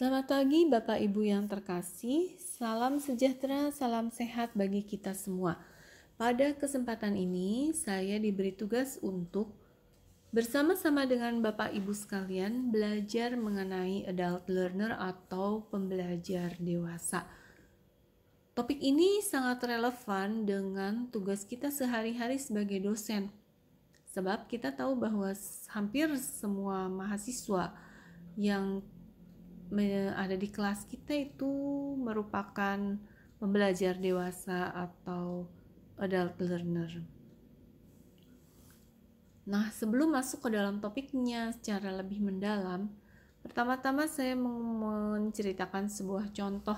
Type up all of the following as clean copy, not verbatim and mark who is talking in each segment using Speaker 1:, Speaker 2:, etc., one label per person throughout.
Speaker 1: Selamat pagi Bapak Ibu yang terkasih, salam sejahtera, salam sehat bagi kita semua. Pada kesempatan ini saya diberi tugas untuk bersama-sama dengan Bapak Ibu sekalian belajar mengenai adult learner atau pembelajar dewasa. Topik ini sangat relevan dengan tugas kita sehari-hari sebagai dosen. Sebab kita tahu bahwa hampir semua mahasiswa yang ada di kelas kita itu merupakan pembelajar dewasa atau adult learner. Nah, sebelum masuk ke dalam topiknya secara lebih mendalam, pertama-tama saya mau menceritakan sebuah contoh.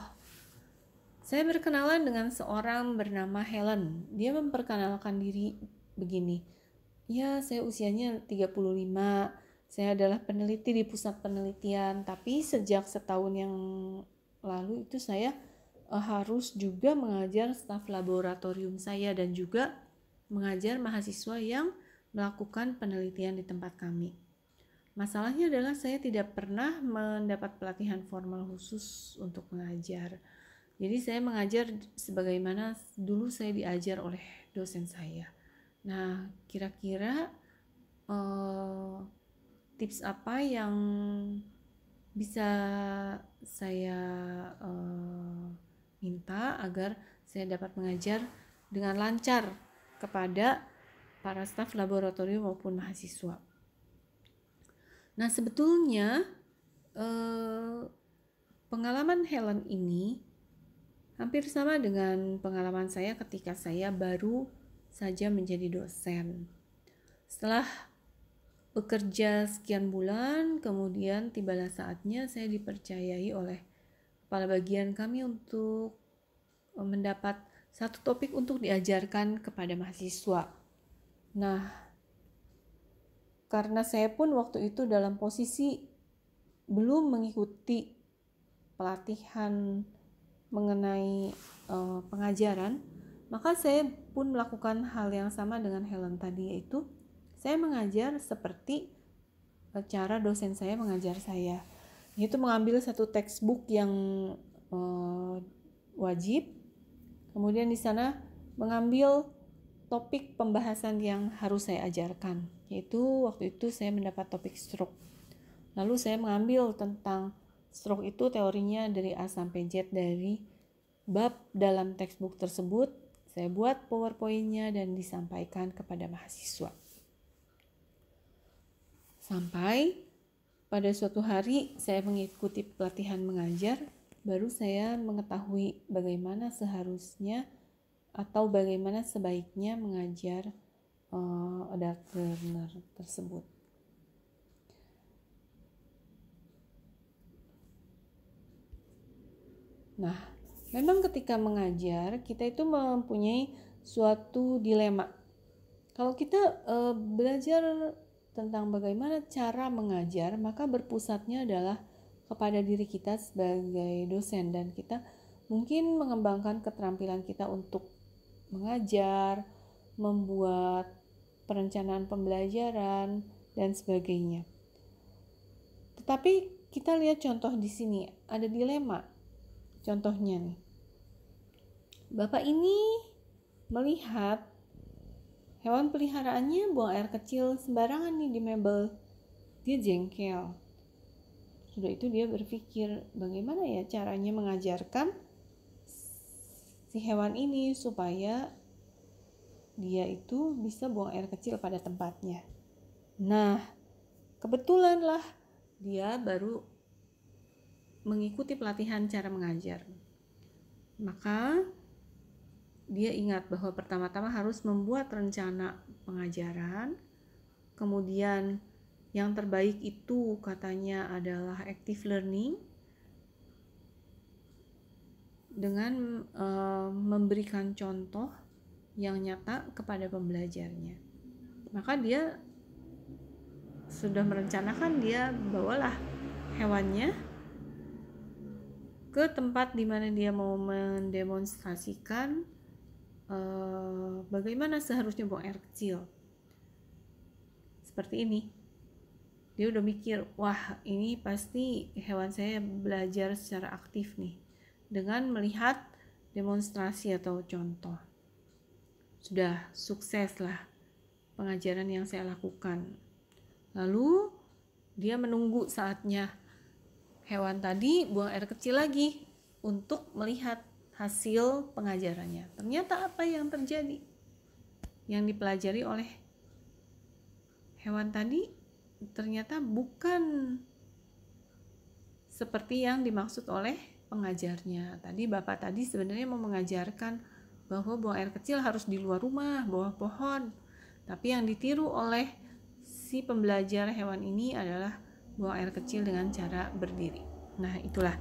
Speaker 1: Saya berkenalan dengan seorang bernama Helen. Dia memperkenalkan diri begini. Ya, saya usianya 35. Saya adalah peneliti di pusat penelitian, tapi sejak setahun yang lalu itu saya harus juga mengajar staf laboratorium saya dan juga mengajar mahasiswa yang melakukan penelitian di tempat kami. Masalahnya adalah saya tidak pernah mendapat pelatihan formal khusus untuk mengajar. Jadi saya mengajar sebagaimana dulu saya diajar oleh dosen saya. Nah, kira-kira tips apa yang bisa saya minta agar saya dapat mengajar dengan lancar kepada para staf laboratorium maupun mahasiswa. Nah, sebetulnya pengalaman Helen ini hampir sama dengan pengalaman saya ketika saya baru saja menjadi dosen. Setelah bekerja sekian bulan, kemudian tibalah saatnya saya dipercayai oleh kepala bagian kami untuk mendapat satu topik untuk diajarkan kepada mahasiswa. Nah, karena saya pun waktu itu dalam posisi belum mengikuti pelatihan mengenai pengajaran, maka saya pun melakukan hal yang sama dengan Helen tadi, yaitu saya mengajar seperti cara dosen saya mengajar saya, yaitu mengambil satu textbook yang wajib, kemudian di sana mengambil topik pembahasan yang harus saya ajarkan, yaitu waktu itu saya mendapat topik stroke. Lalu saya mengambil tentang stroke itu teorinya dari A sampai Z dari bab dalam textbook tersebut. Saya buat PowerPoint-nya dan disampaikan kepada mahasiswa. Sampai pada suatu hari saya mengikuti pelatihan mengajar, baru saya mengetahui bagaimana seharusnya atau bagaimana sebaiknya mengajar adult learner tersebut. Nah, memang ketika mengajar kita itu mempunyai suatu dilema. Kalau kita belajar tentang bagaimana cara mengajar, maka berpusatnya adalah kepada diri kita sebagai dosen, dan kita mungkin mengembangkan keterampilan kita untuk mengajar, membuat perencanaan pembelajaran dan sebagainya. Tetapi kita lihat contoh di sini, ada dilema. Contohnya nih, bapak ini melihat hewan peliharaannya buang air kecil sembarangan nih di mebel. Dia jengkel. Sudah itu dia berpikir, bagaimana ya caranya mengajarkan si hewan ini supaya dia itu bisa buang air kecil pada tempatnya. Nah, kebetulanlah dia baru mengikuti pelatihan cara mengajar. Maka dia ingat bahwa pertama-tama harus membuat rencana pengajaran, kemudian yang terbaik itu katanya adalah active learning dengan memberikan contoh yang nyata kepada pembelajarnya. Maka dia sudah merencanakan, dia bawalah hewannya ke tempat di mana dia mau mendemonstrasikan bagaimana seharusnya buang air kecil. Seperti ini. Dia udah mikir, wah ini pasti hewan saya belajar secara aktif nih, dengan melihat demonstrasi atau contoh. Sudah sukses lah pengajaran yang saya lakukan. Lalu dia menunggu saatnya hewan tadi buang air kecil lagi untuk melihat hasil pengajarannya. Ternyata apa yang terjadi? Yang dipelajari oleh hewan tadi ternyata bukan seperti yang dimaksud oleh pengajarnya. Tadi bapak tadi sebenarnya mau mengajarkan bahwa buang air kecil harus di luar rumah, bawah pohon. Tapi yang ditiru oleh si pembelajar hewan ini adalah buang air kecil dengan cara berdiri. Nah, itulah.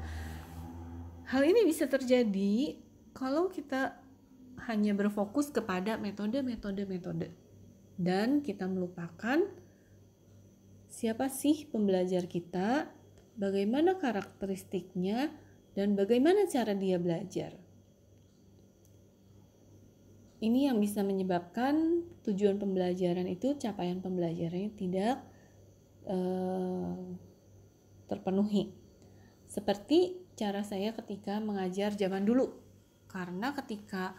Speaker 1: Hal ini bisa terjadi kalau kita hanya berfokus kepada metode dan kita melupakan siapa sih pembelajar kita, bagaimana karakteristiknya, dan bagaimana cara dia belajar. Ini yang bisa menyebabkan tujuan pembelajaran itu, capaian pembelajarannya tidak terpenuhi. Seperti cara saya ketika mengajar zaman dulu. Karena ketika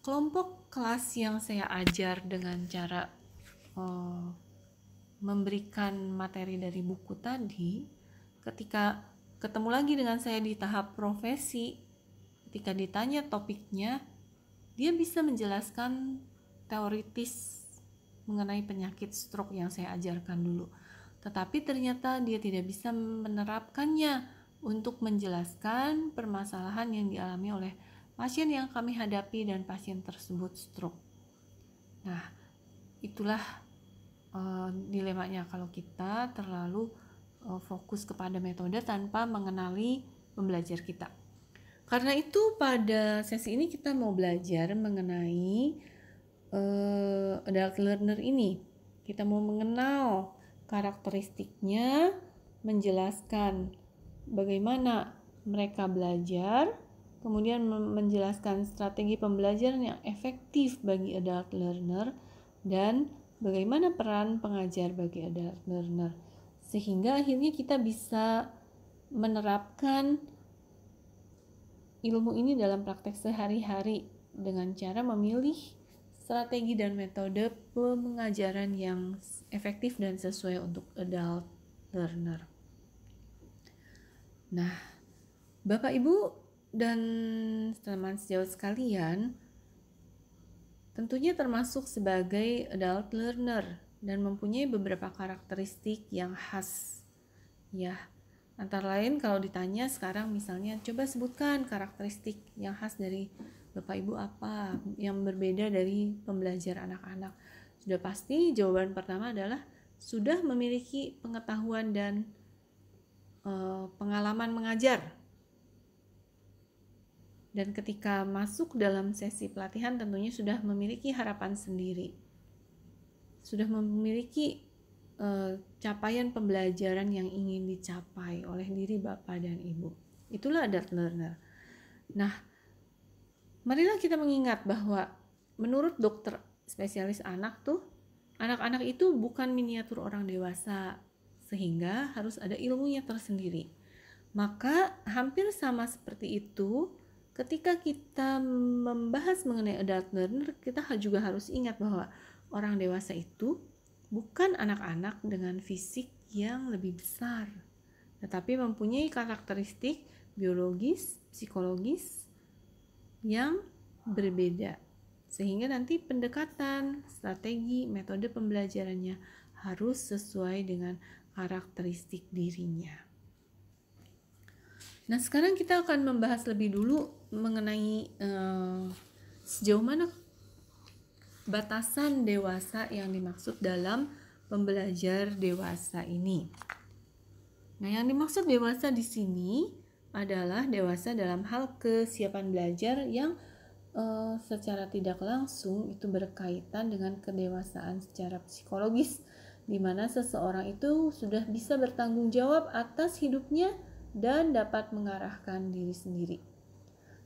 Speaker 1: kelompok kelas yang saya ajar dengan cara memberikan materi dari buku tadi, ketika ketemu lagi dengan saya di tahap profesi, ketika ditanya topiknya, dia bisa menjelaskan teoritis mengenai penyakit stroke yang saya ajarkan dulu. Tetapi ternyata dia tidak bisa menerapkannya untuk menjelaskan permasalahan yang dialami oleh pasien yang kami hadapi dan pasien tersebut stroke. Nah, itulah dilemanya kalau kita terlalu fokus kepada metode tanpa mengenali pembelajar kita. Karena itu pada sesi ini kita mau belajar mengenai adult learner ini. Kita mau mengenal karakteristiknya, menjelaskan bagaimana mereka belajar, kemudian menjelaskan strategi pembelajaran yang efektif bagi adult learner, dan bagaimana peran pengajar bagi adult learner. Sehingga akhirnya kita bisa menerapkan ilmu ini dalam praktek sehari-hari dengan cara memilih strategi dan metode pengajaran yang efektif dan sesuai untuk adult learner. Nah, Bapak Ibu dan teman sejawat sekalian, tentunya termasuk sebagai adult learner dan mempunyai beberapa karakteristik yang khas. Ya, antara lain kalau ditanya sekarang misalnya, coba sebutkan karakteristik yang khas dari Bapak Ibu apa yang berbeda dari pembelajar anak-anak. Sudah pasti jawaban pertama adalah sudah memiliki pengetahuan dan pengalaman mengajar. Dan ketika masuk dalam sesi pelatihan tentunya sudah memiliki harapan sendiri. Sudah memiliki capaian pembelajaran yang ingin dicapai oleh diri Bapak dan Ibu. Itulah adult learner. Nah, marilah kita mengingat bahwa menurut dokter spesialis anak tuh, anak-anak itu bukan miniatur orang dewasa, sehingga harus ada ilmunya tersendiri. Maka hampir sama seperti itu, ketika kita membahas mengenai adult learner, kita juga harus ingat bahwa orang dewasa itu bukan anak-anak dengan fisik yang lebih besar, tetapi mempunyai karakteristik biologis, psikologis yang berbeda. Sehingga nanti pendekatan, strategi, metode pembelajarannya harus sesuai dengan karakteristik dirinya. Nah, sekarang kita akan membahas lebih dulu mengenai sejauh mana batasan dewasa yang dimaksud dalam pembelajar dewasa ini. Nah, yang dimaksud dewasa di sini adalah dewasa dalam hal kesiapan belajar yang secara tidak langsung itu berkaitan dengan kedewasaan secara psikologis, di mana seseorang itu sudah bisa bertanggung jawab atas hidupnya dan dapat mengarahkan diri sendiri.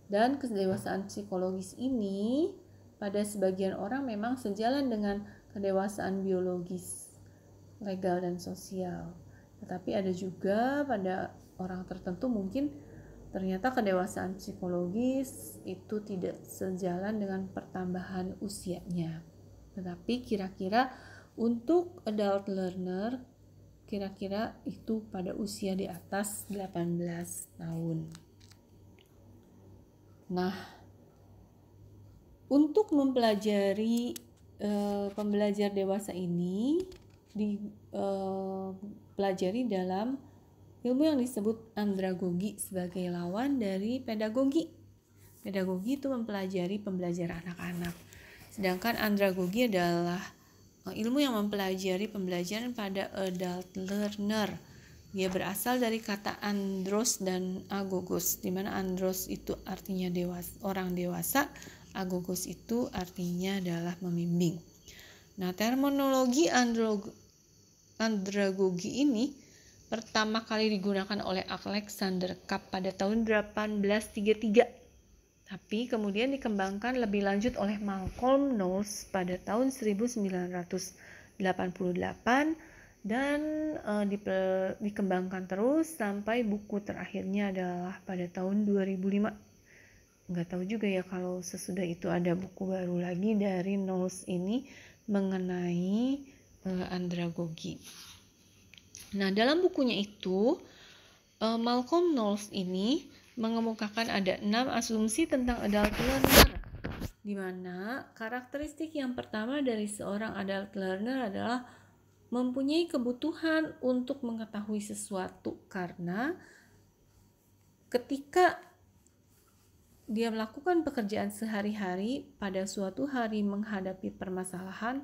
Speaker 1: Dan kedewasaan psikologis ini pada sebagian orang memang sejalan dengan kedewasaan biologis. legal dan sosial. Tetapi ada juga pada orang tertentu mungkin ternyata kedewasaan psikologis itu tidak sejalan dengan pertambahan usianya. Tetapi kira-kira untuk adult learner kira-kira itu pada usia di atas 18 tahun. Nah, untuk mempelajari pembelajar dewasa ini dipelajari dalam ilmu yang disebut andragogi sebagai lawan dari pedagogi. Pedagogi itu mempelajari pembelajaran anak-anak. Sedangkan andragogi adalah ilmu yang mempelajari pembelajaran pada adult learner. Dia berasal dari kata andros dan agogos, di mana andros itu artinya orang dewasa, agogos itu artinya adalah membimbing. Nah, terminologi andragogi ini pertama kali digunakan oleh Alexander Kapp pada tahun 1833. Tapi kemudian dikembangkan lebih lanjut oleh Malcolm Knowles pada tahun 1988 dan dikembangkan terus sampai buku terakhirnya adalah pada tahun 2005. Nggak tahu juga ya kalau sesudah itu ada buku baru lagi dari Knowles ini mengenai andragogi. Nah, dalam bukunya itu Malcolm Knowles ini mengemukakan ada 6 asumsi tentang adult learner, di mana karakteristik yang pertama dari seorang adult learner adalah mempunyai kebutuhan untuk mengetahui sesuatu, karena ketika dia melakukan pekerjaan sehari-hari pada suatu hari menghadapi permasalahan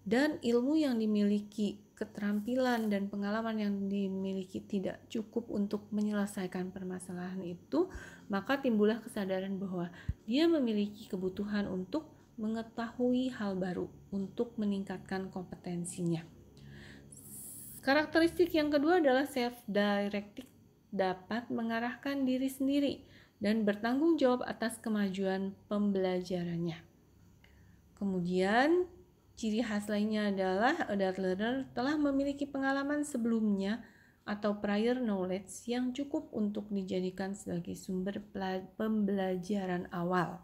Speaker 1: dan ilmu yang dimiliki, keterampilan dan pengalaman yang dimiliki tidak cukup untuk menyelesaikan permasalahan itu, maka timbullah kesadaran bahwa dia memiliki kebutuhan untuk mengetahui hal baru untuk meningkatkan kompetensinya. Karakteristik yang kedua adalah self-directed, dapat mengarahkan diri sendiri dan bertanggung jawab atas kemajuan pembelajarannya. Kemudian ciri khas lainnya adalah adult learner telah memiliki pengalaman sebelumnya atau prior knowledge yang cukup untuk dijadikan sebagai sumber pembelajaran awal.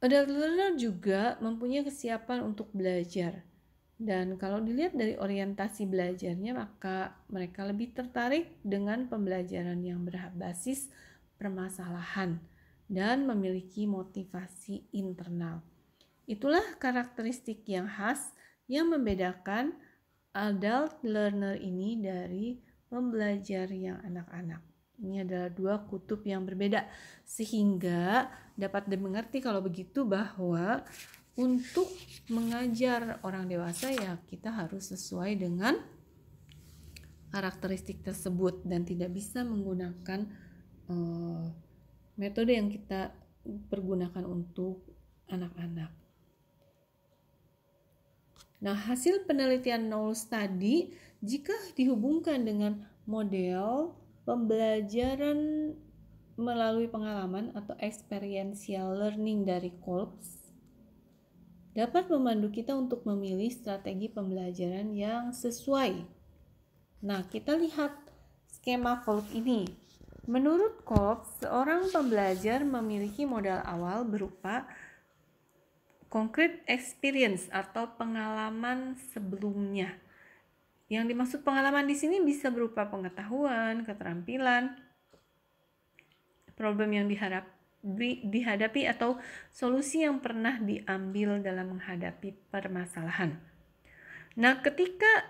Speaker 1: Adult learner juga mempunyai kesiapan untuk belajar. Dan kalau dilihat dari orientasi belajarnya, maka mereka lebih tertarik dengan pembelajaran yang berbasis permasalahan dan memiliki motivasi internal. Itulah karakteristik yang khas yang membedakan adult learner ini dari pembelajar yang anak-anak. Ini adalah dua kutub yang berbeda, sehingga dapat dimengerti kalau begitu bahwa untuk mengajar orang dewasa ya kita harus sesuai dengan karakteristik tersebut dan tidak bisa menggunakan metode yang kita pergunakan untuk anak-anak. Nah, hasil penelitian Knowles tadi jika dihubungkan dengan model pembelajaran melalui pengalaman atau experiential learning dari Kolb dapat memandu kita untuk memilih strategi pembelajaran yang sesuai. Nah, kita lihat skema Kolb ini. Menurut Kolb, seorang pembelajar memiliki modal awal berupa concrete experience atau pengalaman sebelumnya. Yang dimaksud pengalaman di sini bisa berupa pengetahuan, keterampilan, problem yang dihadapi atau solusi yang pernah diambil dalam menghadapi permasalahan. Nah, ketika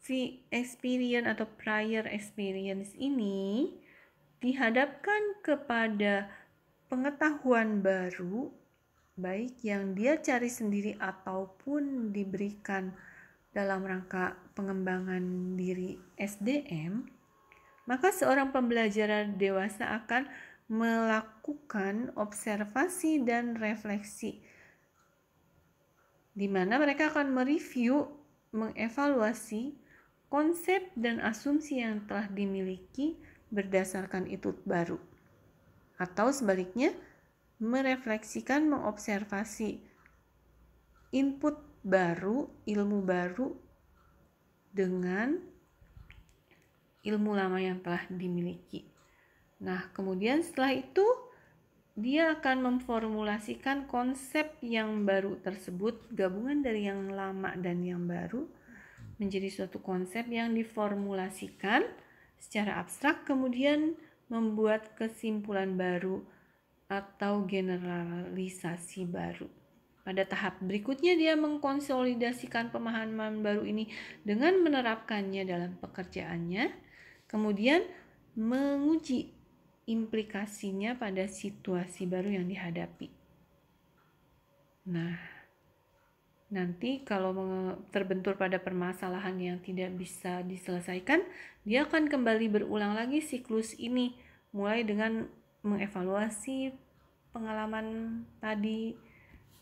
Speaker 1: si experience atau prior experience ini dihadapkan kepada pengetahuan baru, baik yang dia cari sendiri ataupun diberikan dalam rangka pengembangan diri SDM, maka seorang pembelajar dewasa akan melakukan observasi dan refleksi, di mana mereka akan mereview, mengevaluasi konsep dan asumsi yang telah dimiliki berdasarkan input baru, atau sebaliknya merefleksikan, mengobservasi input baru, ilmu baru dengan ilmu lama yang telah dimiliki. Nah, kemudian setelah itu dia akan memformulasikan konsep yang baru tersebut, gabungan dari yang lama dan yang baru, menjadi suatu konsep yang diformulasikan secara abstrak, kemudian membuat kesimpulan baru atau generalisasi baru. Pada tahap berikutnya dia mengkonsolidasikan pemahaman baru ini dengan menerapkannya dalam pekerjaannya, kemudian menguji implikasinya pada situasi baru yang dihadapi. Nah, nanti kalau terbentur pada permasalahan yang tidak bisa diselesaikan, dia akan kembali berulang lagi siklus ini, mulai dengan mengevaluasi pengalaman tadi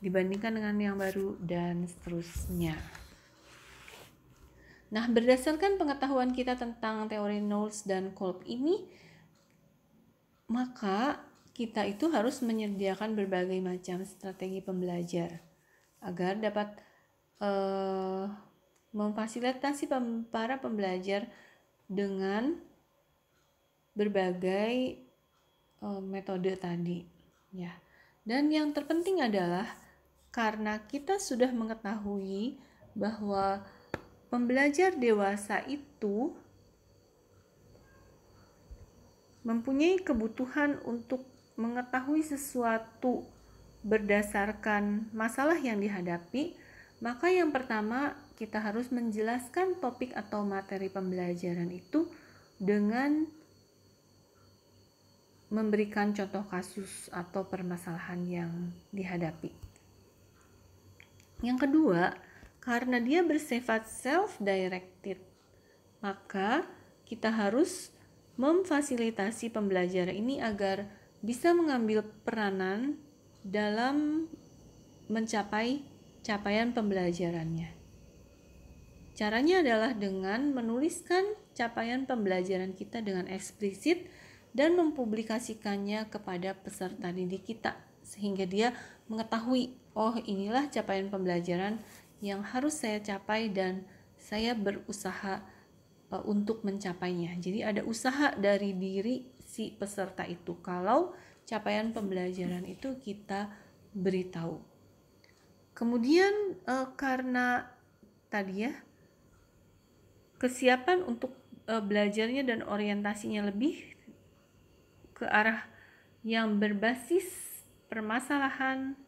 Speaker 1: dibandingkan dengan yang baru dan seterusnya. Nah, berdasarkan pengetahuan kita tentang teori Knowles dan Kolb ini, maka kita itu harus menyediakan berbagai macam strategi pembelajar agar dapat memfasilitasi para pembelajar dengan berbagai metode tadi, ya. Dan yang terpenting adalah karena kita sudah mengetahui bahwa pembelajar dewasa itu mempunyai kebutuhan untuk mengetahui sesuatu berdasarkan masalah yang dihadapi, maka yang pertama kita harus menjelaskan topik atau materi pembelajaran itu dengan memberikan contoh kasus atau permasalahan yang dihadapi. Yang kedua, karena dia bersifat self-directed, maka kita harus memfasilitasi pembelajaran ini agar bisa mengambil peranan dalam mencapai capaian pembelajarannya. Caranya adalah dengan menuliskan capaian pembelajaran kita dengan eksplisit dan mempublikasikannya kepada peserta didik kita, sehingga dia mengetahui, oh inilah capaian pembelajaran yang harus saya capai dan saya berusaha untuk mencapainya. Jadi ada usaha dari diri si peserta itu kalau capaian pembelajaran itu kita beritahu. Kemudian karena tadi ya kesiapan untuk belajarnya dan orientasinya lebih ke arah yang berbasis permasalahan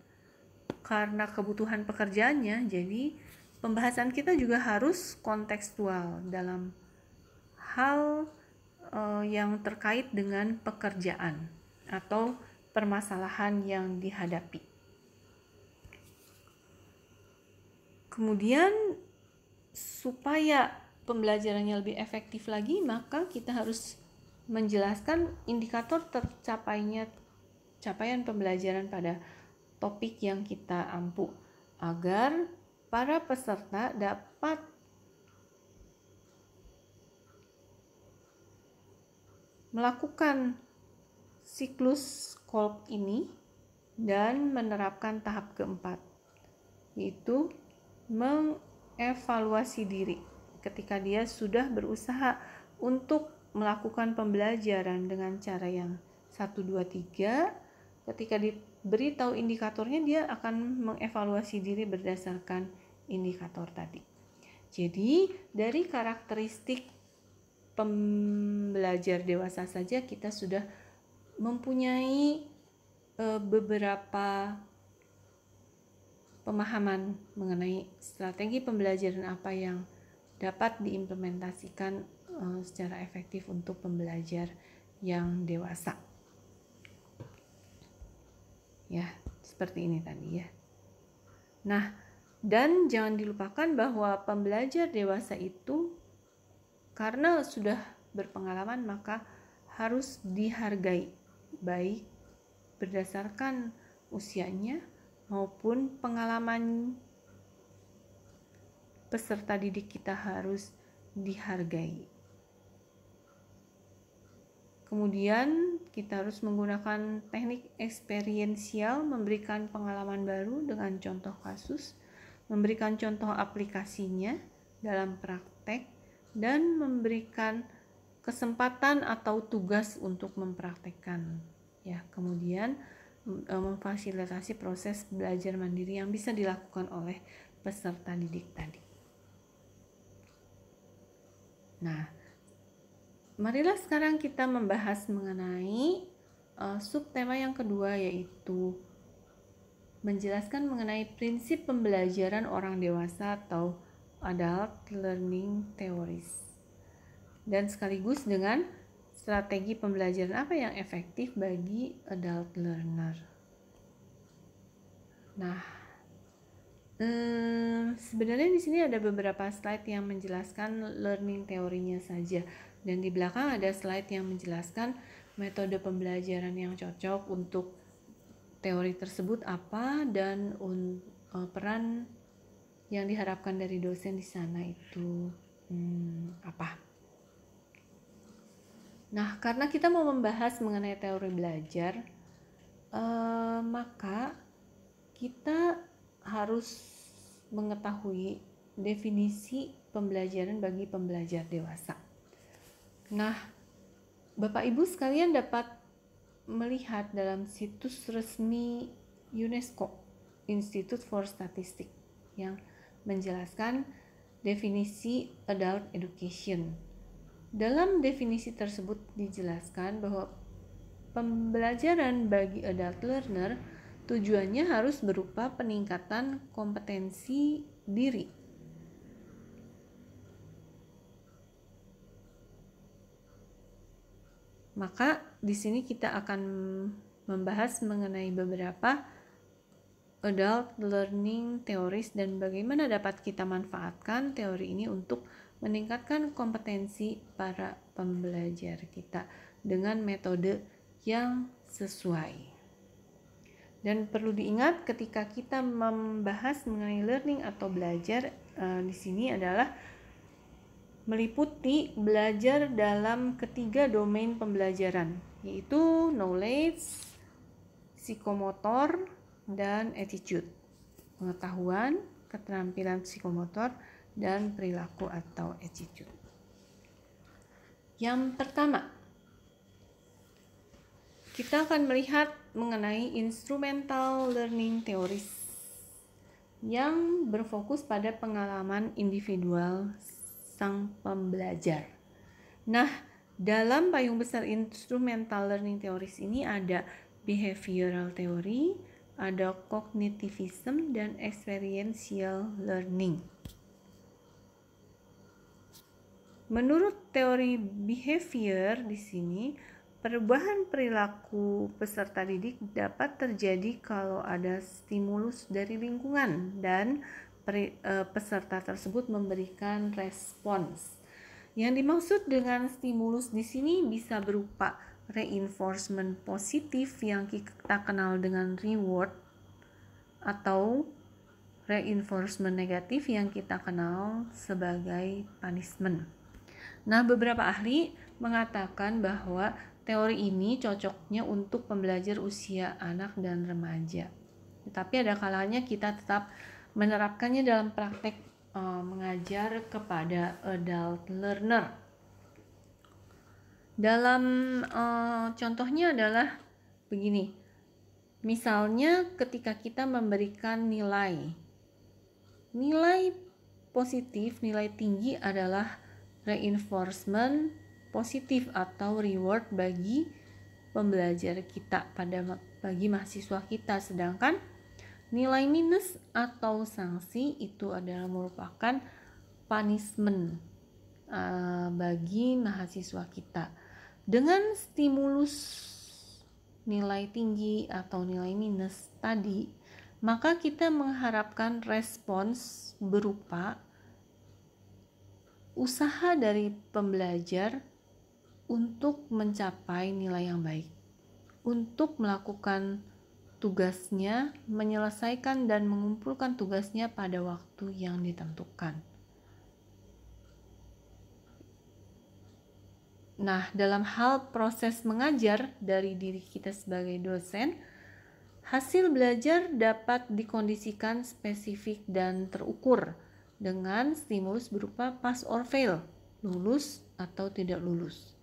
Speaker 1: karena kebutuhan pekerjaannya, jadi pembahasan kita juga harus kontekstual dalam hal yang terkait dengan pekerjaan atau permasalahan yang dihadapi. Kemudian supaya pembelajarannya lebih efektif lagi, maka kita harus menjelaskan indikator tercapainya capaian pembelajaran pada topik yang kita ampu agar para peserta dapat melakukan siklus Kolb ini dan menerapkan tahap keempat, yaitu mengevaluasi diri ketika dia sudah berusaha untuk melakukan pembelajaran dengan cara yang 1, 2, 3. Ketika diberitahu indikatornya, dia akan mengevaluasi diri berdasarkan indikator tadi. Jadi dari karakteristik pembelajar dewasa saja kita sudah mempunyai beberapa pemahaman mengenai strategi pembelajaran apa yang dapat diimplementasikan secara efektif untuk pembelajar yang dewasa. Ya, seperti ini tadi ya. Nah, dan jangan dilupakan bahwa pembelajar dewasa itu karena sudah berpengalaman maka harus dihargai, baik berdasarkan usianya maupun pengalaman peserta didik kita harus dihargai. Kemudian kita harus menggunakan teknik eksperiensial, memberikan pengalaman baru dengan contoh kasus, memberikan contoh aplikasinya dalam praktek, dan memberikan kesempatan atau tugas untuk mempraktekkan. Ya, kemudian memfasilitasi proses belajar mandiri yang bisa dilakukan oleh peserta didik tadi. Nah, marilah sekarang kita membahas mengenai subtema yang kedua, yaitu menjelaskan mengenai prinsip pembelajaran orang dewasa atau adult learning theories, dan sekaligus dengan strategi pembelajaran apa yang efektif bagi adult learner. Nah, sebenarnya di sini ada beberapa slide yang menjelaskan learning teorinya saja, dan di belakang ada slide yang menjelaskan metode pembelajaran yang cocok untuk teori tersebut apa, dan peran yang diharapkan dari dosen di sana itu apa. Nah, karena kita mau membahas mengenai teori belajar, maka kita harus mengetahui definisi pembelajaran bagi pembelajar dewasa. Nah, Bapak Ibu sekalian dapat melihat dalam situs resmi UNESCO, Institute for Statistics, yang menjelaskan definisi adult education. Dalam definisi tersebut dijelaskan bahwa pembelajaran bagi adult learner tujuannya harus berupa peningkatan kompetensi diri. Maka di sini kita akan membahas mengenai beberapa adult learning theories dan bagaimana dapat kita manfaatkan teori ini untuk meningkatkan kompetensi para pembelajar kita dengan metode yang sesuai. Dan perlu diingat ketika kita membahas mengenai learning atau belajar, di sini adalah meliputi belajar dalam ketiga domain pembelajaran, yaitu knowledge, psikomotor, dan attitude. Pengetahuan, keterampilan psikomotor, dan perilaku atau attitude. Yang pertama, kita akan melihat mengenai instrumental learning theories yang berfokus pada pengalaman individual sang pembelajar. Nah, dalam payung besar instrumental learning theories ini ada behavioral theory, ada cognitivism, dan experiential learning. Menurut teori behavior di sini, perubahan perilaku peserta didik dapat terjadi kalau ada stimulus dari lingkungan dan peserta tersebut memberikan respons. Yang dimaksud dengan stimulus di sini bisa berupa reinforcement positif yang kita kenal dengan reward, atau reinforcement negatif yang kita kenal sebagai punishment. Nah, beberapa ahli mengatakan bahwa teori ini cocoknya untuk pembelajar usia anak dan remaja. Tetapi ada kalanya kita tetap menerapkannya dalam praktek mengajar kepada adult learner. Dalam contohnya adalah begini. Misalnya ketika kita memberikan nilai positif, nilai tinggi adalah reinforcement positif atau reward bagi pembelajar kita, bagi mahasiswa kita, sedangkan nilai minus atau sanksi itu adalah merupakan punishment bagi mahasiswa kita. Dengan stimulus nilai tinggi atau nilai minus tadi, maka kita mengharapkan respons berupa usaha dari pembelajar untuk mencapai nilai yang baik, untuk melakukan tugasnya, menyelesaikan dan mengumpulkan tugasnya pada waktu yang ditentukan. Nah, dalam hal proses mengajar dari diri kita sebagai dosen, Hasil belajar dapat dikondisikan spesifik dan terukur dengan stimulus berupa pass or fail, lulus atau tidak lulus.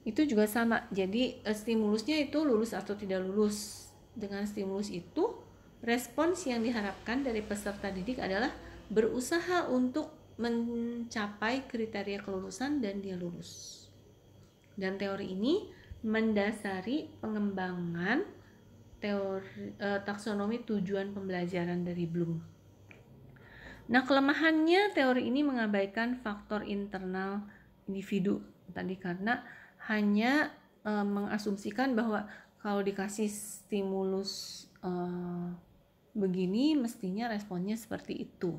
Speaker 1: Itu juga sama, jadi stimulusnya itu lulus atau tidak lulus. Dengan stimulus itu, respons yang diharapkan dari peserta didik adalah berusaha untuk mencapai kriteria kelulusan dan dia lulus. Dan teori ini mendasari pengembangan teori taksonomi tujuan pembelajaran dari Bloom. Nah, kelemahannya teori ini mengabaikan faktor internal individu tadi karena hanya mengasumsikan bahwa kalau dikasih stimulus begini mestinya responnya seperti itu.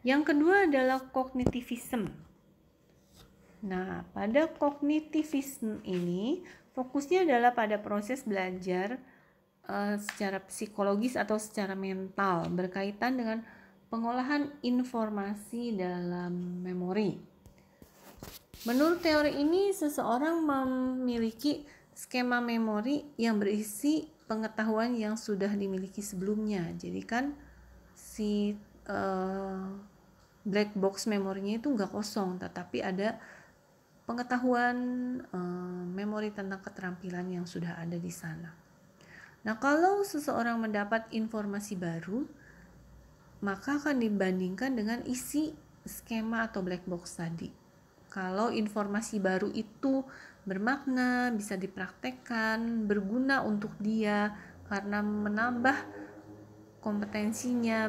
Speaker 1: Yang kedua adalah kognitivisme. Nah, pada kognitivisme ini fokusnya adalah pada proses belajar secara psikologis atau secara mental berkaitan dengan pengolahan informasi dalam memori. Menurut teori ini, seseorang memiliki skema memori yang berisi pengetahuan yang sudah dimiliki sebelumnya. Jadi kan si black box memorinya itu nggak kosong, tetapi ada pengetahuan memori tentang keterampilan yang sudah ada di sana. Nah, kalau seseorang mendapat informasi baru, maka akan dibandingkan dengan isi skema atau black box tadi. Kalau informasi baru itu bermakna, bisa dipraktekkan, berguna untuk dia karena menambah kompetensinya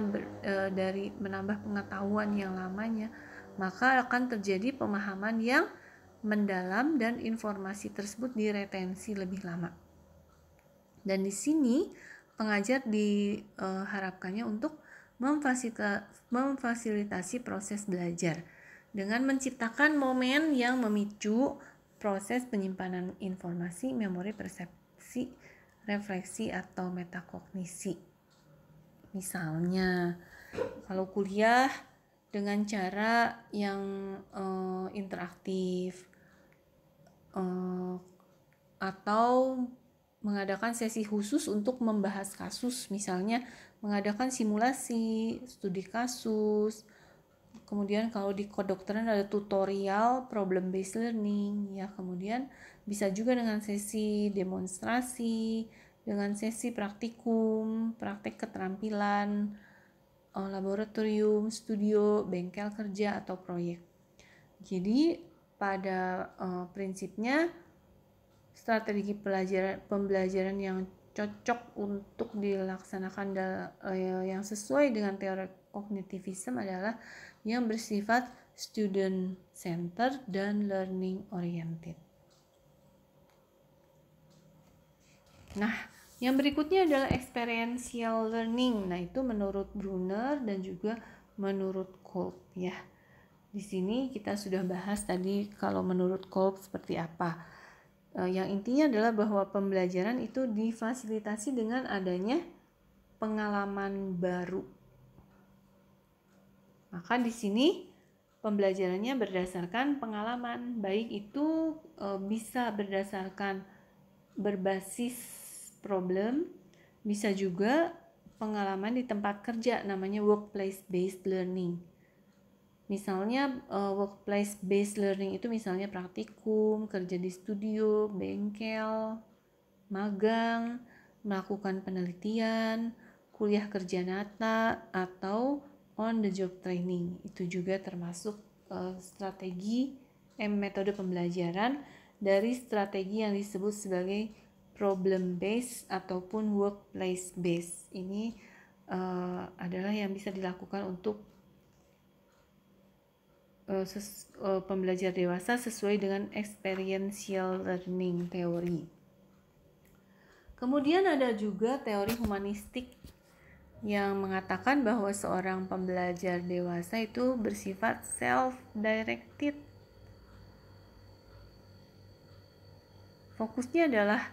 Speaker 1: dari menambah pengetahuan yang lamanya, maka akan terjadi pemahaman yang mendalam dan informasi tersebut diretensi lebih lama. Dan di sini pengajar diharapkannya untuk memfasilitasi proses belajar dengan menciptakan momen yang memicu proses penyimpanan informasi, memori, persepsi, refleksi, atau metakognisi. Misalnya, kalau kuliah dengan cara yang interaktif atau mengadakan sesi khusus untuk membahas kasus, misalnya mengadakan simulasi, studi kasus. Kemudian kalau di kedokteran ada tutorial problem based learning ya, kemudian bisa juga dengan sesi demonstrasi, dengan sesi praktikum, praktek keterampilan, laboratorium, studio, bengkel kerja atau proyek. Jadi pada prinsipnya strategi pembelajaran yang cocok untuk dilaksanakan yang sesuai dengan teori kognitivisme adalah yang bersifat student centered dan learning oriented. Nah, yang berikutnya adalah experiential learning. Nah, itu menurut Brunner dan juga menurut Kolb ya. Di sini kita sudah bahas tadi kalau menurut Kolb seperti apa. Yang intinya adalah bahwa pembelajaran itu difasilitasi dengan adanya pengalaman baru. Maka di sini pembelajarannya berdasarkan pengalaman, baik itu bisa berdasarkan berbasis problem, bisa juga pengalaman di tempat kerja, namanya workplace based learning. Misalnya workplace based learning itu misalnya praktikum, kerja di studio, bengkel, magang, melakukan penelitian, kuliah kerja nyata, atau on the job training. Itu juga termasuk metode pembelajaran dari strategi yang disebut sebagai problem based ataupun workplace based. Ini adalah yang bisa dilakukan untuk pembelajar dewasa sesuai dengan experiential learning teori. Kemudian ada juga teori humanistik yang mengatakan bahwa seorang pembelajar dewasa itu bersifat self-directed. Fokusnya adalah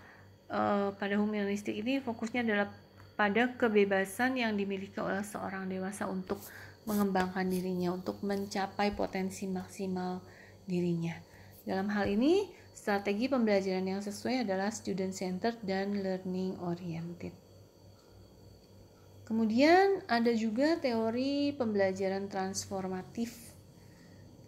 Speaker 1: pada humanistik ini fokusnya adalah pada kebebasan yang dimiliki oleh seorang dewasa untuk mengembangkan dirinya, untuk mencapai potensi maksimal dirinya. Dalam hal ini, strategi pembelajaran yang sesuai adalah student-centered dan learning-oriented. Kemudian ada juga teori pembelajaran transformatif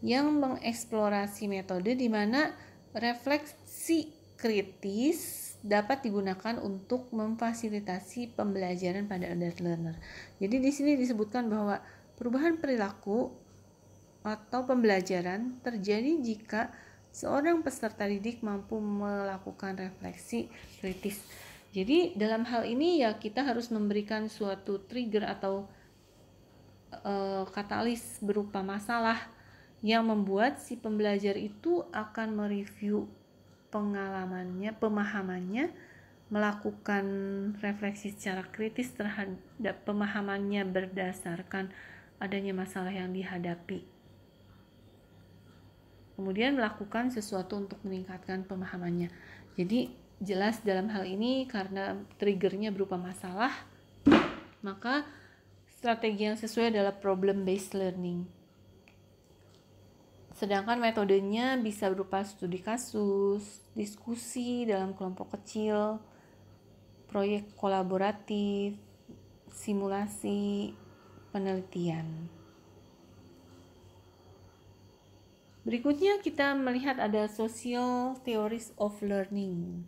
Speaker 1: yang mengeksplorasi metode di mana refleksi kritis dapat digunakan untuk memfasilitasi pembelajaran pada adult learner. Jadi di sini disebutkan bahwa perubahan perilaku atau pembelajaran terjadi jika seorang peserta didik mampu melakukan refleksi kritis. Jadi dalam hal ini ya kita harus memberikan suatu trigger atau katalis berupa masalah yang membuat si pembelajar itu akan mereview pengalamannya, pemahamannya, melakukan refleksi secara kritis terhadap pemahamannya berdasarkan adanya masalah yang dihadapi. Kemudian melakukan sesuatu untuk meningkatkan pemahamannya. Jadi jelas dalam hal ini karena triggernya berupa masalah, maka strategi yang sesuai adalah problem based learning. Sedangkan metodenya bisa berupa studi kasus, diskusi dalam kelompok kecil, proyek kolaboratif, simulasi, penelitian. Berikutnya kita melihat ada social theories of learning.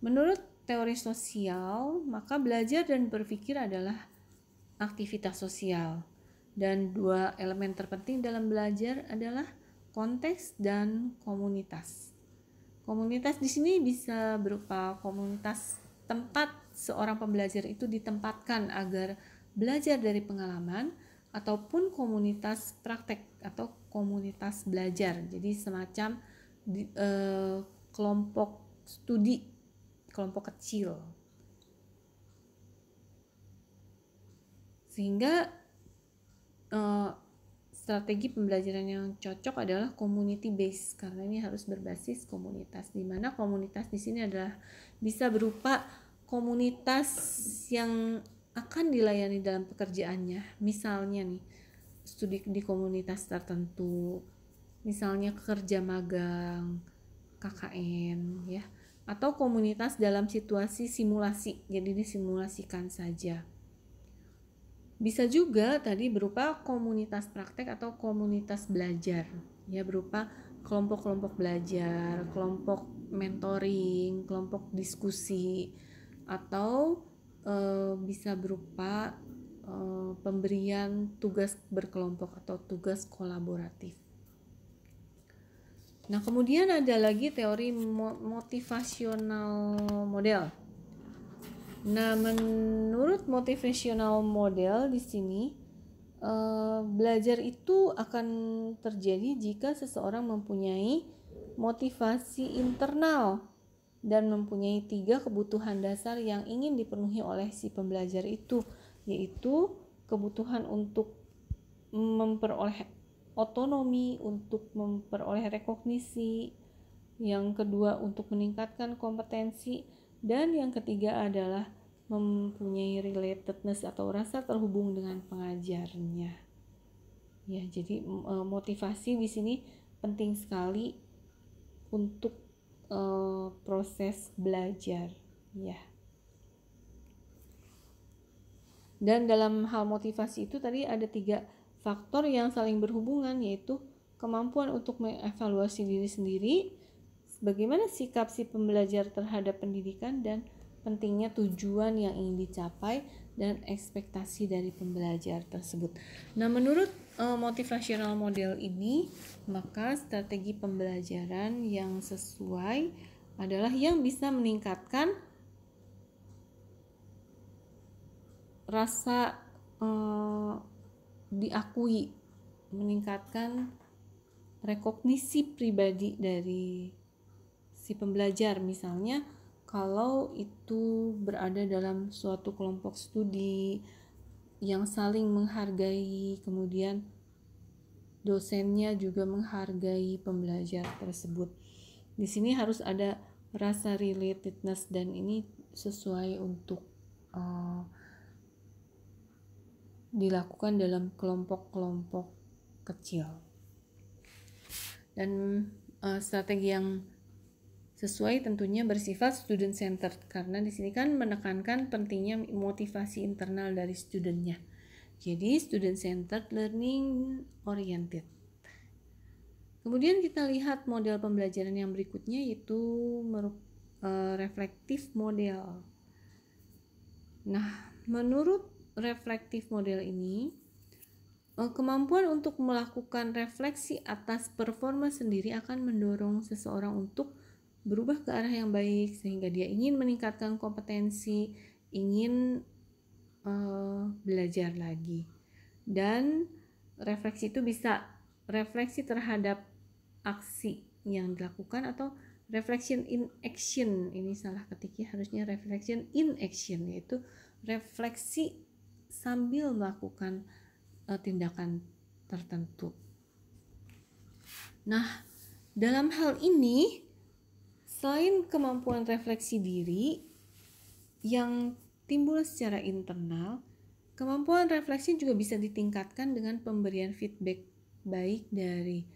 Speaker 1: Menurut teori sosial, maka belajar dan berpikir adalah aktivitas sosial. Dan dua elemen terpenting dalam belajar adalah konteks dan komunitas. Komunitas di sini bisa berupa komunitas tempat seorang pembelajar itu ditempatkan agar belajar dari pengalaman, ataupun komunitas praktek atau komunitas belajar. Jadi semacam kelompok studi, kelompok kecil. Sehingga strategi pembelajaran yang cocok adalah community based, karena ini harus berbasis komunitas, di mana komunitas di sini adalah bisa berupa komunitas yang akan dilayani dalam pekerjaannya. Misalnya nih, studi di komunitas tertentu, misalnya kerja magang, KKN ya, atau komunitas dalam situasi simulasi, jadi disimulasikan saja. Bisa juga tadi berupa komunitas praktek atau komunitas belajar, ya, berupa kelompok-kelompok belajar, kelompok mentoring, kelompok diskusi, atau bisa berupa pemberian tugas berkelompok atau tugas kolaboratif. Nah, kemudian ada lagi teori motivational model. Nah, menurut motivational model di sini belajar itu akan terjadi jika seseorang mempunyai motivasi internal dan mempunyai 3 kebutuhan dasar yang ingin dipenuhi oleh si pembelajar itu, yaitu kebutuhan untuk memperoleh otonomi, untuk memperoleh rekognisi, yang kedua untuk meningkatkan kompetensi, dan yang ketiga adalah mempunyai relatedness atau rasa terhubung dengan pengajarnya. Ya, jadi motivasi di sini penting sekali untuk proses belajar, ya. Dan dalam hal motivasi itu tadi ada 3 faktor yang saling berhubungan, yaitu kemampuan untuk mengevaluasi diri sendiri, bagaimana sikap si pembelajar terhadap pendidikan, dan pentingnya tujuan yang ingin dicapai dan ekspektasi dari pembelajar tersebut. Nah, menurut motivational model ini, maka strategi pembelajaran yang sesuai adalah yang bisa meningkatkan rasa diakui, meningkatkan rekognisi pribadi dari si pembelajar. Misalnya kalau itu berada dalam suatu kelompok studi yang saling menghargai, kemudian dosennya juga menghargai pembelajar tersebut. Di sini harus ada rasa relatedness, dan ini sesuai untuk dilakukan dalam kelompok-kelompok kecil. Dan strategi yang sesuai tentunya bersifat student centered, karena di sini kan menekankan pentingnya motivasi internal dari studentnya. Jadi student centered, learning oriented. Kemudian kita lihat model pembelajaran yang berikutnya, yaitu reflective model. Nah, menurut reflective model ini, kemampuan untuk melakukan refleksi atas performa sendiri akan mendorong seseorang untuk berubah ke arah yang baik, sehingga dia ingin meningkatkan kompetensi, ingin belajar lagi. Dan refleksi itu bisa refleksi terhadap aksi yang dilakukan atau reflection in action. Ini salah ketik ya, harusnya reflection in action, yaitu refleksi sambil melakukan tindakan tertentu. Nah, dalam hal ini selain kemampuan refleksi diri yang timbul secara internal, kemampuan refleksi juga bisa ditingkatkan dengan pemberian feedback baik dari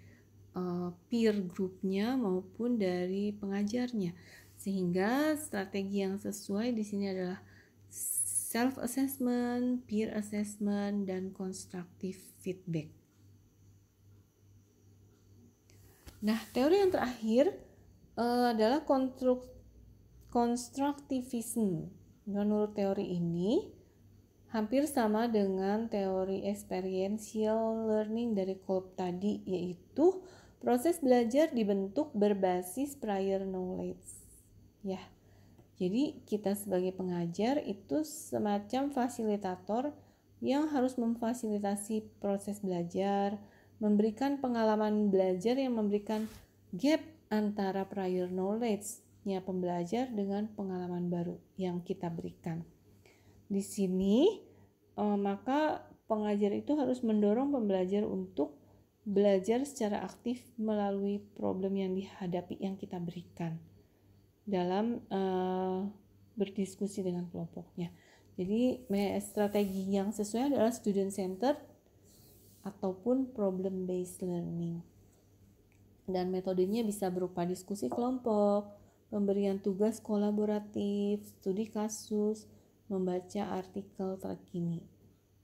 Speaker 1: peer groupnya maupun dari pengajarnya, sehingga strategi yang sesuai di sini adalah self assessment, peer assessment, dan constructive feedback. Nah, teori yang terakhir adalah constructivism. Menurut teori ini hampir sama dengan teori experiential learning dari Kolb tadi, yaitu proses belajar dibentuk berbasis prior knowledge. Ya, jadi kita sebagai pengajar itu semacam fasilitator yang harus memfasilitasi proses belajar, memberikan pengalaman belajar yang memberikan gap antara prior knowledge-nya pembelajar dengan pengalaman baru yang kita berikan. Di sini maka pengajar itu harus mendorong pembelajar untuk belajar secara aktif melalui problem yang dihadapi yang kita berikan dalam berdiskusi dengan kelompoknya. Jadi strategi yang sesuai adalah student centered ataupun problem based learning. Dan metodenya bisa berupa diskusi kelompok, pemberian tugas kolaboratif, studi kasus, membaca artikel terkini.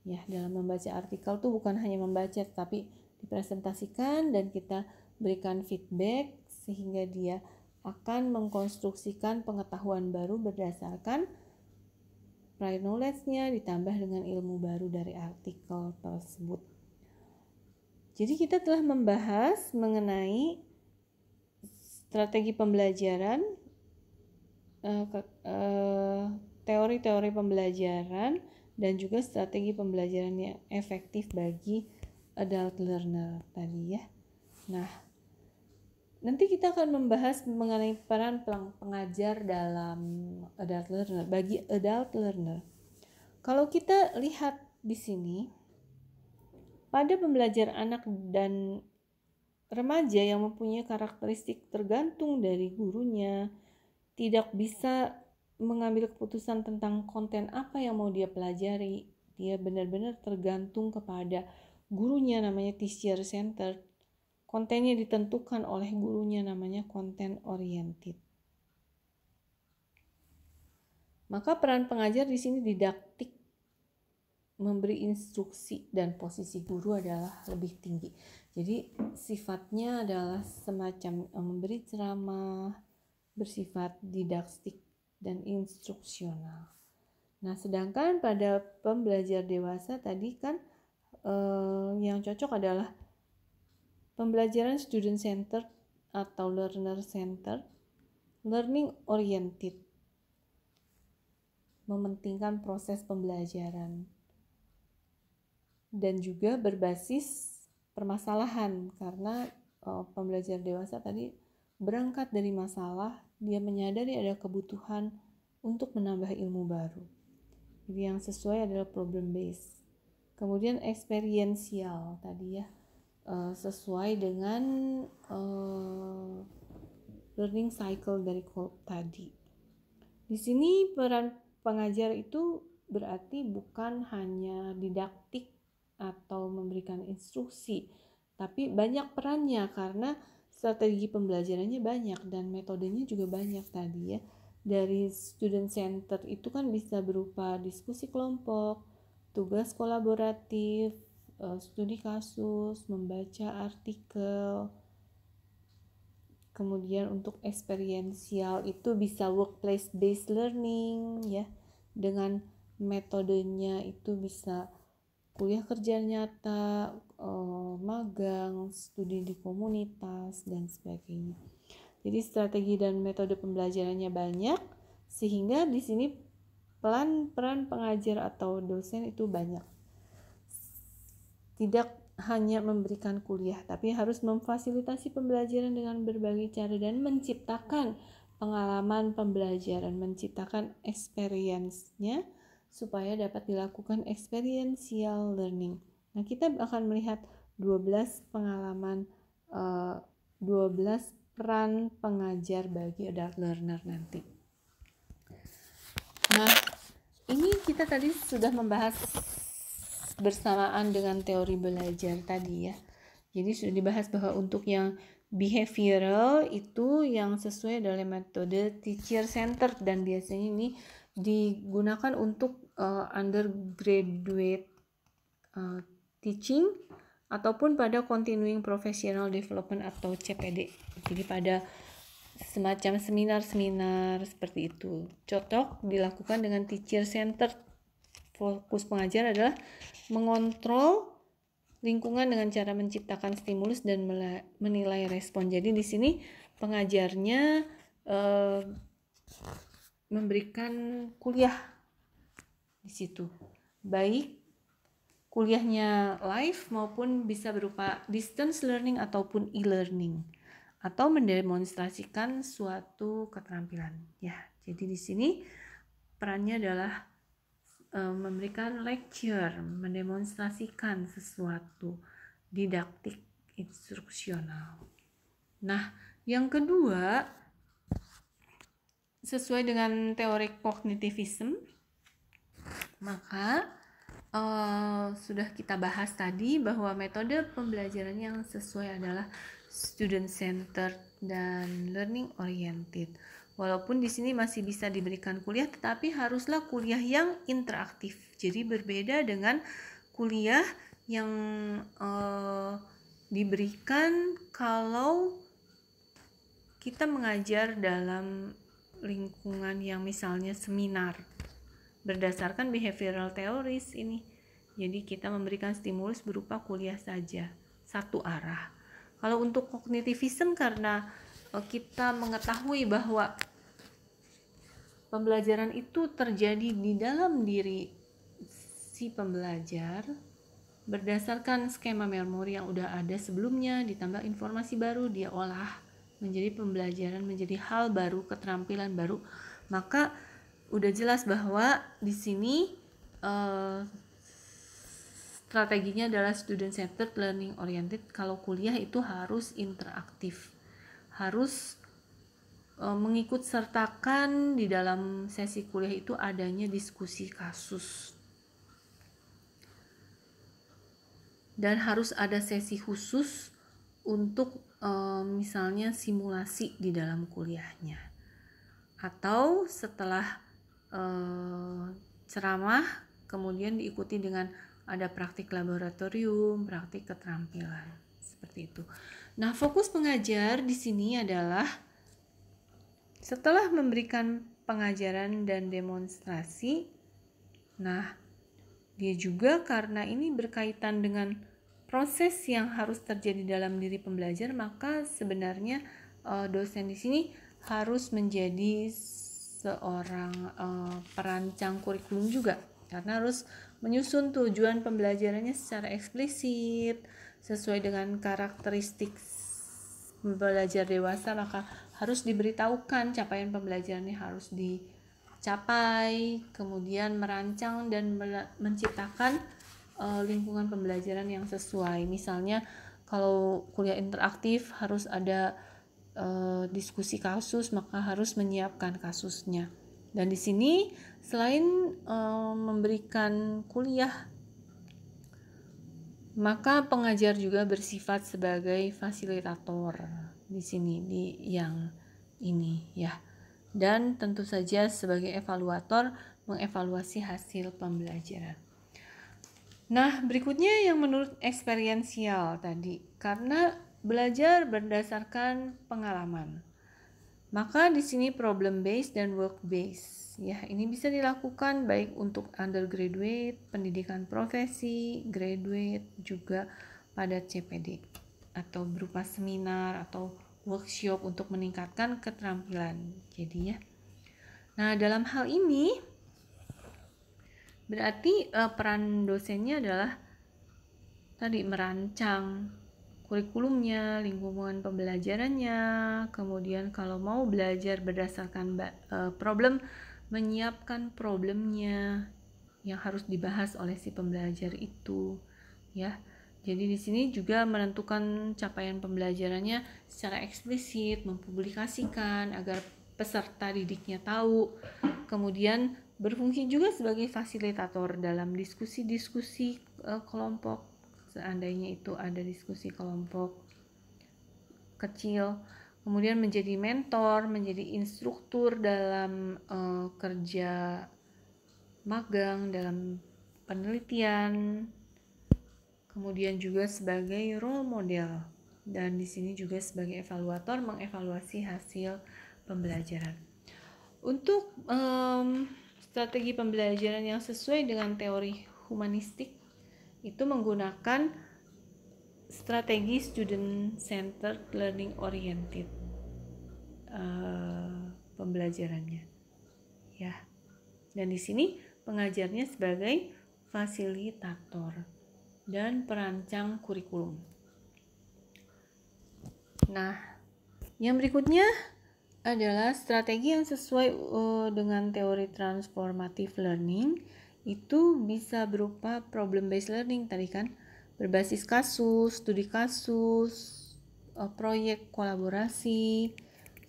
Speaker 1: Ya, dalam membaca artikel tuh bukan hanya membaca, tapi dipresentasikan dan kita berikan feedback sehingga dia akan mengkonstruksikan pengetahuan baru berdasarkan prior knowledge-nya ditambah dengan ilmu baru dari artikel tersebut. Jadi kita telah membahas mengenai strategi pembelajaran, teori-teori pembelajaran, dan juga strategi pembelajaran yang efektif bagi adult learner tadi ya. Nah, nanti kita akan membahas mengenai peran pengajar dalam adult learner, bagi adult learner. Kalau kita lihat di sini, pada pembelajaran anak dan remaja yang mempunyai karakteristik tergantung dari gurunya, tidak bisa mengambil keputusan tentang konten apa yang mau dia pelajari. Dia benar-benar tergantung kepada gurunya, namanya teacher centered. Kontennya ditentukan oleh gurunya, namanya content oriented. Maka peran pengajar di sini didaktik, memberi instruksi, dan posisi guru adalah lebih tinggi. Jadi sifatnya adalah semacam memberi ceramah, bersifat didaktik dan instruksional. Nah, sedangkan pada pembelajar dewasa tadi kan yang cocok adalah pembelajaran student centered atau learner centered, learning oriented, mementingkan proses pembelajaran dan juga berbasis permasalahan, karena pembelajar dewasa tadi berangkat dari masalah, dia menyadari ada kebutuhan untuk menambah ilmu baru. Jadi yang sesuai adalah problem based. Kemudian experiential tadi ya, sesuai dengan learning cycle dari Kolb tadi. Di sini peran pengajar itu berarti bukan hanya didaktik atau memberikan instruksi, tapi banyak perannya, karena strategi pembelajarannya banyak dan metodenya juga banyak tadi ya. Dari student center itu kan bisa berupa diskusi kelompok, tugas kolaboratif, studi kasus, membaca artikel. Kemudian untuk experiential itu bisa workplace based learning ya. Dengan metodenya itu bisa kuliah kerja nyata, magang, studi di komunitas dan sebagainya. Jadi strategi dan metode pembelajarannya banyak sehingga di sini peran pengajar atau dosen itu banyak. Tidak hanya memberikan kuliah, tapi harus memfasilitasi pembelajaran dengan berbagai cara dan menciptakan pengalaman pembelajaran, menciptakan experience-nya supaya dapat dilakukan experiential learning. Nah, kita akan melihat 12 pengalaman, 12 peran pengajar bagi adult learner nanti. Nah, ini kita tadi sudah membahas bersamaan dengan teori belajar tadi ya. Jadi sudah dibahas bahwa untuk yang behavioral itu yang sesuai dalam metode teacher centered dan biasanya ini digunakan untuk undergraduate teaching ataupun pada continuing professional development atau CPD. Jadi pada semacam seminar-seminar seperti itu. Cocok dilakukan dengan teacher centered. Fokus pengajar adalah mengontrol lingkungan dengan cara menciptakan stimulus dan menilai respon. Jadi di sini pengajarnya memberikan kuliah di situ, baik kuliahnya live maupun bisa berupa distance learning ataupun e-learning atau mendemonstrasikan suatu keterampilan. Ya, jadi di sini perannya adalah memberikan lecture, mendemonstrasikan sesuatu, didaktik instruksional. Nah, yang kedua, sesuai dengan teori kognitivism, maka sudah kita bahas tadi bahwa metode pembelajaran yang sesuai adalah student centered dan learning oriented. Walaupun di sini masih bisa diberikan kuliah, tetapi haruslah kuliah yang interaktif. Jadi berbeda dengan kuliah yang diberikan kalau kita mengajar dalam lingkungan yang misalnya seminar berdasarkan behavioral theories ini. Jadi kita memberikan stimulus berupa kuliah saja, satu arah. Kalau untuk kognitivism karena kita mengetahui bahwa pembelajaran itu terjadi di dalam diri si pembelajar berdasarkan skema memori yang udah ada sebelumnya, ditambah informasi baru, dia olah menjadi pembelajaran, menjadi hal baru, keterampilan baru. Maka udah jelas bahwa di sini strateginya adalah student centered learning oriented. Kalau kuliah itu harus interaktif, harus mengikut sertakan di dalam sesi kuliah itu adanya diskusi kasus dan harus ada sesi khusus untuk misalnya simulasi di dalam kuliahnya atau setelah ceramah kemudian diikuti dengan ada praktik laboratorium, praktik keterampilan seperti itu. Nah, fokus pengajar di sini adalah setelah memberikan pengajaran dan demonstrasi, nah dia juga karena ini berkaitan dengan proses yang harus terjadi dalam diri pembelajar, maka sebenarnya dosen di sini harus menjadi seorang perancang kurikulum juga, karena harus menyusun tujuan pembelajarannya secara eksplisit sesuai dengan karakteristik belajar dewasa, maka harus diberitahukan capaian pembelajarannya harus dicapai, kemudian merancang dan menciptakan lingkungan pembelajaran yang sesuai. Misalnya kalau kuliah interaktif harus ada diskusi kasus, maka harus menyiapkan kasusnya. Dan di sini selain memberikan kuliah, maka pengajar juga bersifat sebagai fasilitator. di sini di yang ini ya. Dan tentu saja sebagai evaluator mengevaluasi hasil pembelajaran. Nah, berikutnya yang menurut eksperiensial tadi, karena belajar berdasarkan pengalaman. Maka di sini problem based dan work based. Ya, ini bisa dilakukan baik untuk undergraduate, pendidikan profesi, graduate, juga pada CPD atau berupa seminar atau workshop untuk meningkatkan keterampilan. Jadi ya. Nah, dalam hal ini berarti peran dosennya adalah tadi merancang kurikulumnya, lingkungan pembelajarannya, kemudian kalau mau belajar berdasarkan problem, menyiapkan problemnya yang harus dibahas oleh si pembelajar itu, ya. Jadi di sini juga menentukan capaian pembelajarannya secara eksplisit, mempublikasikan agar peserta didiknya tahu, kemudian berfungsi juga sebagai fasilitator dalam diskusi-diskusi kelompok, seandainya itu ada diskusi kelompok kecil, kemudian menjadi mentor, menjadi instruktur dalam kerja magang, dalam penelitian, kemudian juga sebagai role model, dan di sini juga sebagai evaluator mengevaluasi hasil pembelajaran. Untuk strategi pembelajaran yang sesuai dengan teori humanistik itu menggunakan strategi student centered learning oriented pembelajarannya, ya. Dan di sini pengajarnya sebagai fasilitator dan perancang kurikulum. Nah, yang berikutnya adalah strategi yang sesuai dengan teori transformative learning. Itu bisa berupa problem based learning tadi kan, berbasis kasus, studi kasus, proyek kolaborasi,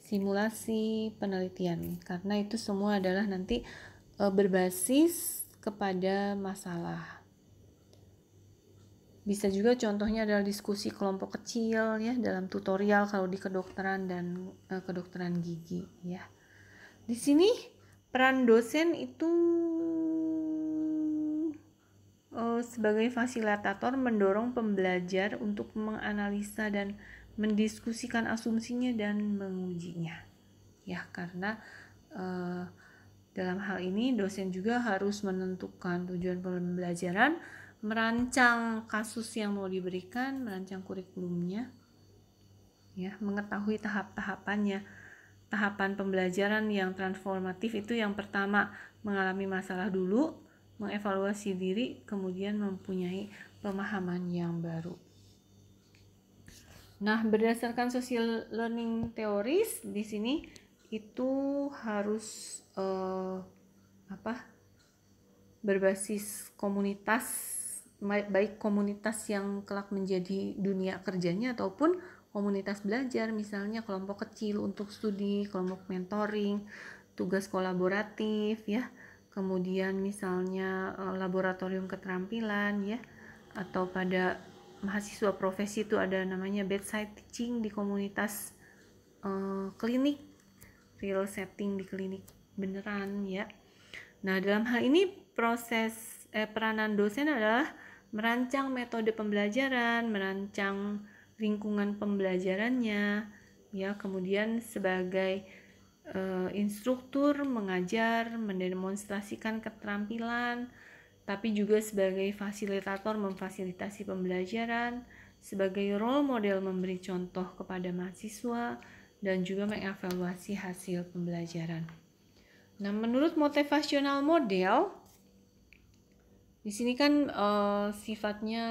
Speaker 1: simulasi, penelitian. Karena itu semua adalah nanti berbasis kepada masalah. Bisa juga contohnya adalah diskusi kelompok kecil ya dalam tutorial kalau di kedokteran dan kedokteran gigi ya. Di sini peran dosen itu sebagai fasilitator mendorong pembelajar untuk menganalisa dan mendiskusikan asumsinya dan mengujinya. Ya, karena dalam hal ini dosen juga harus menentukan tujuan pembelajaran, merancang kasus yang mau diberikan, merancang kurikulumnya, ya, mengetahui tahap-tahapannya. Tahapan pembelajaran yang transformatif itu yang pertama mengalami masalah dulu, mengevaluasi diri, kemudian mempunyai pemahaman yang baru. Nah, berdasarkan social learning theories di sini itu harus berbasis komunitas, baik komunitas yang kelak menjadi dunia kerjanya ataupun komunitas belajar, misalnya kelompok kecil untuk studi, kelompok mentoring, tugas kolaboratif ya, kemudian misalnya laboratorium keterampilan ya, atau pada mahasiswa profesi itu ada namanya bedside teaching di komunitas klinik, real setting di klinik beneran ya. Nah, dalam hal ini peranan dosen adalah merancang metode pembelajaran, merancang lingkungan pembelajarannya, ya, kemudian sebagai instruktur mengajar, mendemonstrasikan keterampilan, tapi juga sebagai fasilitator memfasilitasi pembelajaran, sebagai role model memberi contoh kepada mahasiswa, dan juga mengevaluasi hasil pembelajaran. Nah, menurut motivational model, di sini kan sifatnya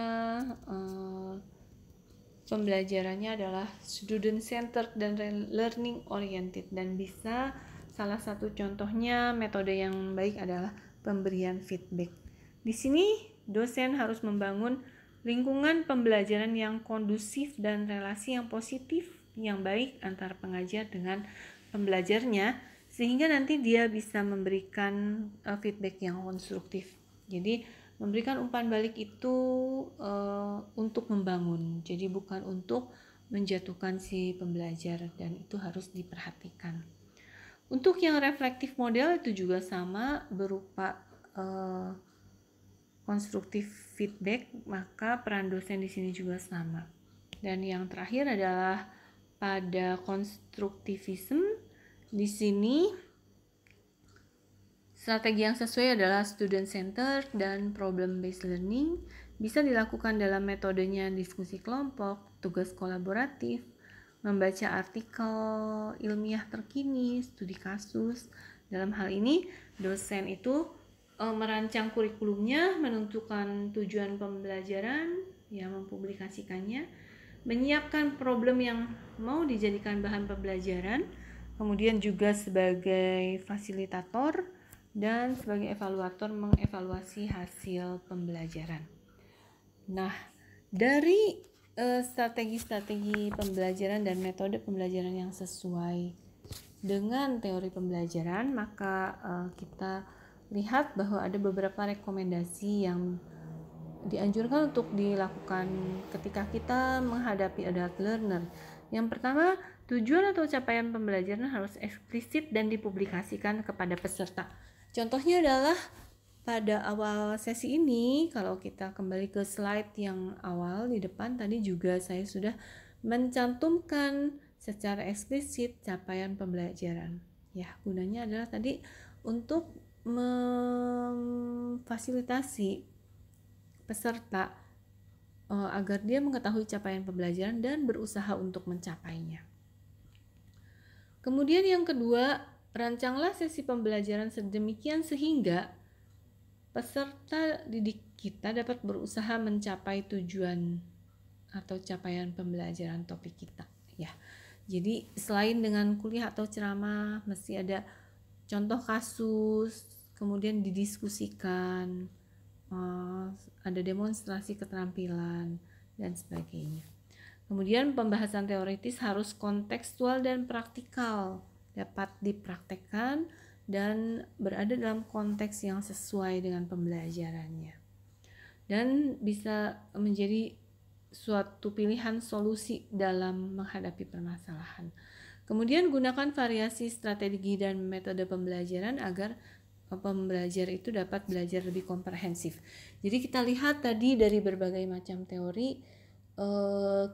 Speaker 1: pembelajarannya adalah student centered dan learning oriented, dan bisa salah satu contohnya metode yang baik adalah pemberian feedback. Di sini dosen harus membangun lingkungan pembelajaran yang kondusif dan relasi yang positif yang baik antar pengajar dengan pembelajarnya, sehingga nanti dia bisa memberikan feedback yang konstruktif. Jadi memberikan umpan balik itu untuk membangun, jadi bukan untuk menjatuhkan si pembelajar, dan itu harus diperhatikan. Untuk yang reflektif model itu juga sama, berupa konstruktif feedback, maka peran dosen di sini juga sama. Dan yang terakhir adalah pada konstruktivism. Di sini strategi yang sesuai adalah student centered dan problem based learning. Bisa dilakukan dalam metodenya diskusi kelompok, tugas kolaboratif, membaca artikel ilmiah terkini, studi kasus. Dalam hal ini, dosen itu merancang kurikulumnya, menentukan tujuan pembelajaran, mempublikasikannya, menyiapkan problem yang mau dijadikan bahan pembelajaran, kemudian juga sebagai fasilitator dan sebagai evaluator mengevaluasi hasil pembelajaran. Nah, dari strategi-strategi pembelajaran dan metode pembelajaran yang sesuai dengan teori pembelajaran, maka kita lihat bahwa ada beberapa rekomendasi yang dianjurkan untuk dilakukan ketika kita menghadapi adult learner. Yang pertama, tujuan atau capaian pembelajaran harus eksplisit dan dipublikasikan kepada peserta. Contohnya adalah pada awal sesi ini, kalau kita kembali ke slide yang awal di depan, tadi juga saya sudah mencantumkan secara eksplisit capaian pembelajaran. Ya, gunanya adalah tadi untuk memfasilitasi peserta agar dia mengetahui capaian pembelajaran dan berusaha untuk mencapainya. Kemudian yang kedua, rancanglah sesi pembelajaran sedemikian sehingga peserta didik kita dapat berusaha mencapai tujuan atau capaian pembelajaran topik kita. Ya, jadi selain dengan kuliah atau ceramah, mesti ada contoh kasus, kemudian didiskusikan, ada demonstrasi keterampilan dan sebagainya. Kemudian pembahasan teoritis harus kontekstual dan praktikal, dapat dipraktekkan dan berada dalam konteks yang sesuai dengan pembelajarannya, dan bisa menjadi suatu pilihan solusi dalam menghadapi permasalahan. Kemudian gunakan variasi strategi dan metode pembelajaran agar pembelajar itu dapat belajar lebih komprehensif. Jadi kita lihat tadi dari berbagai macam teori,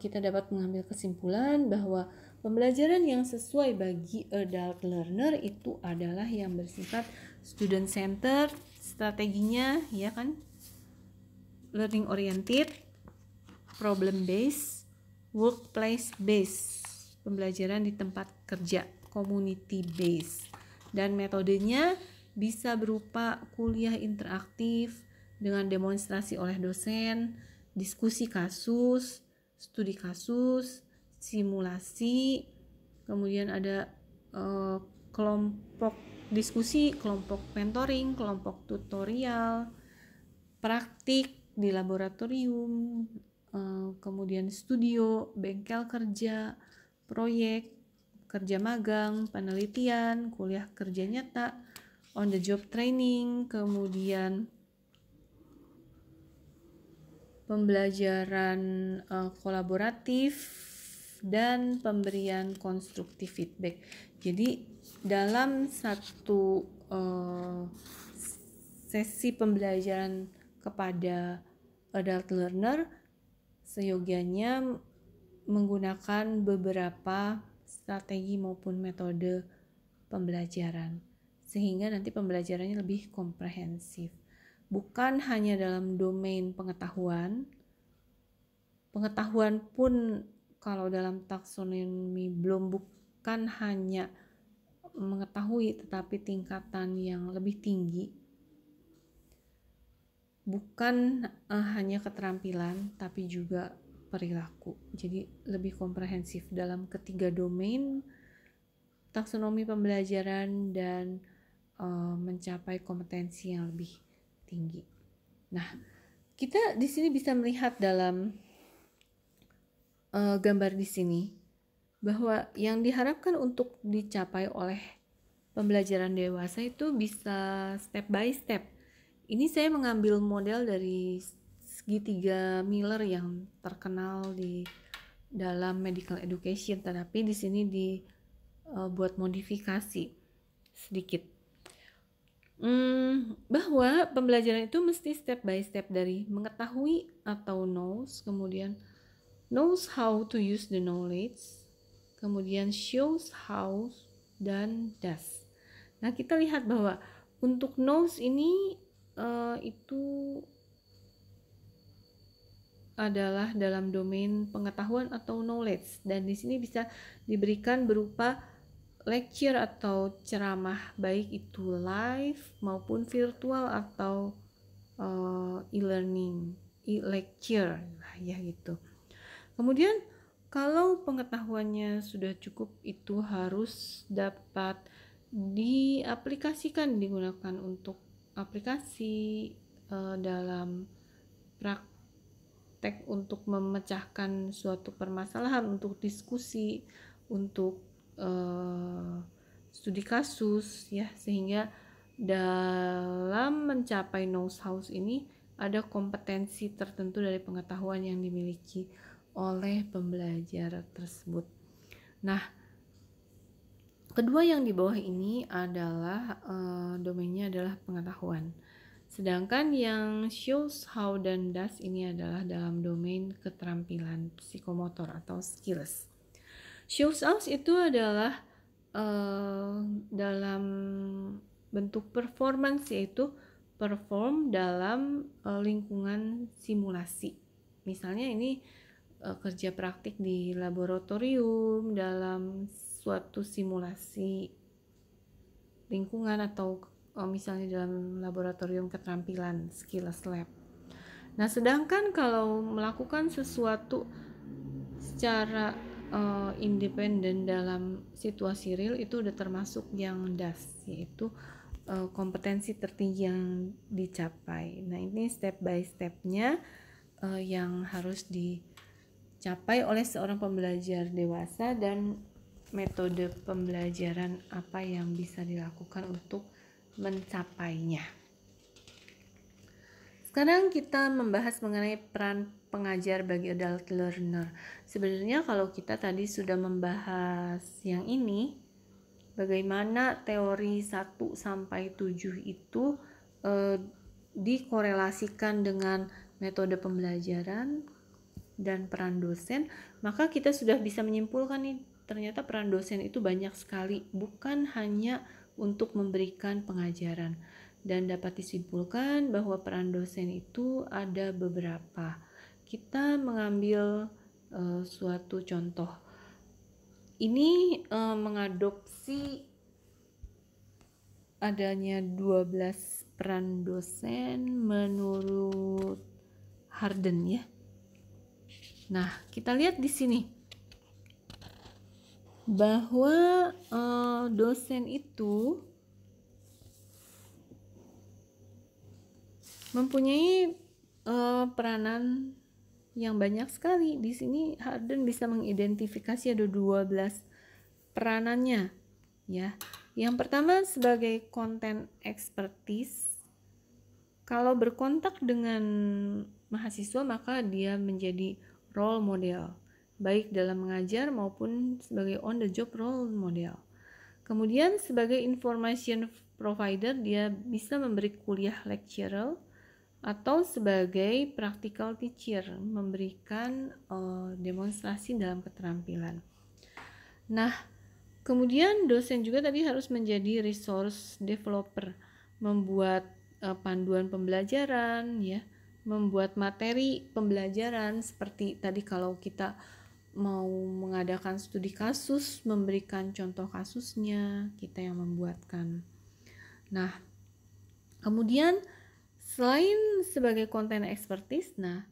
Speaker 1: kita dapat mengambil kesimpulan bahwa pembelajaran yang sesuai bagi adult learner itu adalah yang bersifat student centered, strateginya ya kan, learning oriented, problem based, workplace based, pembelajaran di tempat kerja, community based, dan metodenya bisa berupa kuliah interaktif dengan demonstrasi oleh dosen, diskusi kasus, studi kasus, simulasi, kemudian ada kelompok diskusi, kelompok mentoring, kelompok tutorial, praktik di laboratorium, kemudian studio, bengkel kerja, proyek, kerja magang, penelitian, kuliah kerja nyata, on the job training, kemudian pembelajaran kolaboratif, dan pemberian konstruktif feedback. Jadi dalam satu sesi pembelajaran kepada adult learner, seyogianya menggunakan beberapa strategi maupun metode pembelajaran, sehingga nanti pembelajarannya lebih komprehensif. Bukan hanya dalam domain pengetahuan pun kalau dalam taksonomi Bloom bukan hanya mengetahui, tetapi tingkatan yang lebih tinggi. Bukan hanya keterampilan, tapi juga perilaku. Jadi lebih komprehensif dalam ketiga domain taksonomi pembelajaran dan mencapai kompetensi yang lebih tinggi. Nah, kita di sini bisa melihat dalam gambar di sini bahwa yang diharapkan untuk dicapai oleh pembelajaran dewasa itu bisa step by step. Ini saya mengambil model dari segitiga Miller yang terkenal di dalam medical education, tetapi di sini dibuat modifikasi sedikit. Bahwa pembelajaran itu mesti step by step dari mengetahui atau knows, kemudian knows how to use the knowledge, kemudian shows how, dan does. Nah, kita lihat bahwa untuk knows ini itu adalah dalam domain pengetahuan atau knowledge, dan di sini bisa diberikan berupa lecture atau ceramah, baik itu live maupun virtual atau e-learning, e-lecture ya gitu. Kemudian kalau pengetahuannya sudah cukup, itu harus dapat diaplikasikan, digunakan untuk aplikasi dalam praktek untuk memecahkan suatu permasalahan, untuk diskusi, untuk studi kasus ya, sehingga dalam mencapai knows how ini ada kompetensi tertentu dari pengetahuan yang dimiliki oleh pembelajar tersebut. Nah, kedua yang di bawah ini adalah domainnya adalah pengetahuan. Sedangkan yang shows how dan does ini adalah dalam domain keterampilan psikomotor atau skills. Shows us itu adalah dalam bentuk performance, yaitu perform dalam lingkungan simulasi. Misalnya ini kerja praktik di laboratorium dalam suatu simulasi lingkungan, atau misalnya dalam laboratorium keterampilan skills lab. Nah, sedangkan kalau melakukan sesuatu secara independen dalam situasi real, itu udah termasuk yang DAS, yaitu kompetensi tertinggi yang dicapai. Nah, ini step by stepnya yang harus dicapai oleh seorang pembelajar dewasa, dan metode pembelajaran apa yang bisa dilakukan untuk mencapainya. Sekarang kita membahas mengenai peran pengajar bagi adult learner. Sebenarnya kalau kita tadi sudah membahas yang ini, bagaimana teori 1 sampai 7 itu dikorelasikan dengan metode pembelajaran dan peran dosen, maka kita sudah bisa menyimpulkan nih, ternyata peran dosen itu banyak sekali, bukan hanya untuk memberikan pengajaran. Dan dapat disimpulkan bahwa peran dosen itu ada beberapa. Kita mengambil suatu contoh. Ini mengadopsi adanya 12 peran dosen menurut Harden ya. Nah, kita lihat di sini bahwa dosen itu mempunyai peranan yang banyak sekali. Di sini Harden bisa mengidentifikasi ada 12 peranannya ya. Yang pertama sebagai content expertise. Kalau berkontak dengan mahasiswa, maka dia menjadi role model, baik dalam mengajar maupun sebagai on the job role model. Kemudian sebagai information provider, dia bisa memberi kuliah lecturer, atau sebagai practical teacher, memberikan demonstrasi dalam keterampilan. Nah, kemudian dosen juga tadi harus menjadi resource developer, membuat panduan pembelajaran ya, membuat materi pembelajaran, seperti tadi kalau kita mau mengadakan studi kasus, memberikan contoh kasusnya, kita yang membuatkan. Nah, kemudian selain sebagai content expertise, nah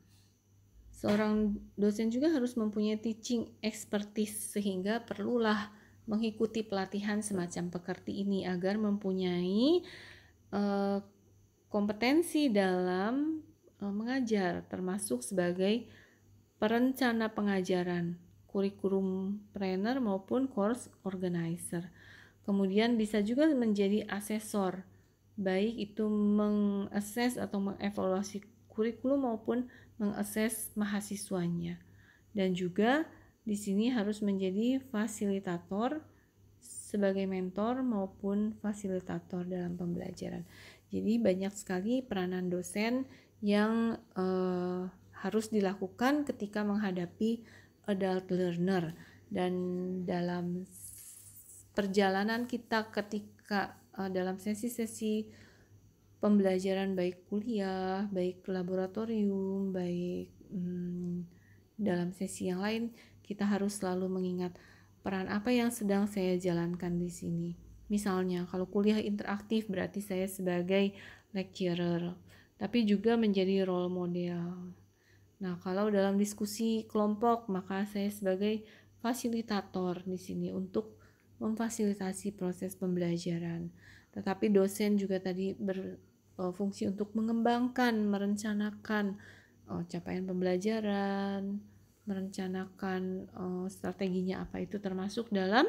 Speaker 1: seorang dosen juga harus mempunyai teaching expertise, sehingga perlulah mengikuti pelatihan semacam pekerti ini agar mempunyai kompetensi dalam mengajar, termasuk sebagai perencana pengajaran, kurikulum planner maupun course organizer. Kemudian bisa juga menjadi asesor, baik itu mengakses atau mengevaluasi kurikulum maupun mengakses mahasiswanya, dan juga di sini harus menjadi fasilitator sebagai mentor maupun fasilitator dalam pembelajaran. Jadi banyak sekali peranan dosen yang harus dilakukan ketika menghadapi adult learner, dan dalam perjalanan kita ketika dalam sesi-sesi pembelajaran, baik kuliah, baik laboratorium, baik dalam sesi yang lain, kita harus selalu mengingat peran apa yang sedang saya jalankan di sini. Misalnya kalau kuliah interaktif berarti saya sebagai lecturer, tapi juga menjadi role model. Nah, kalau dalam diskusi kelompok maka saya sebagai fasilitator di sini untuk memfasilitasi proses pembelajaran. Tetapi dosen juga tadi berfungsi untuk mengembangkan, merencanakan capaian pembelajaran, merencanakan strateginya apa, itu termasuk dalam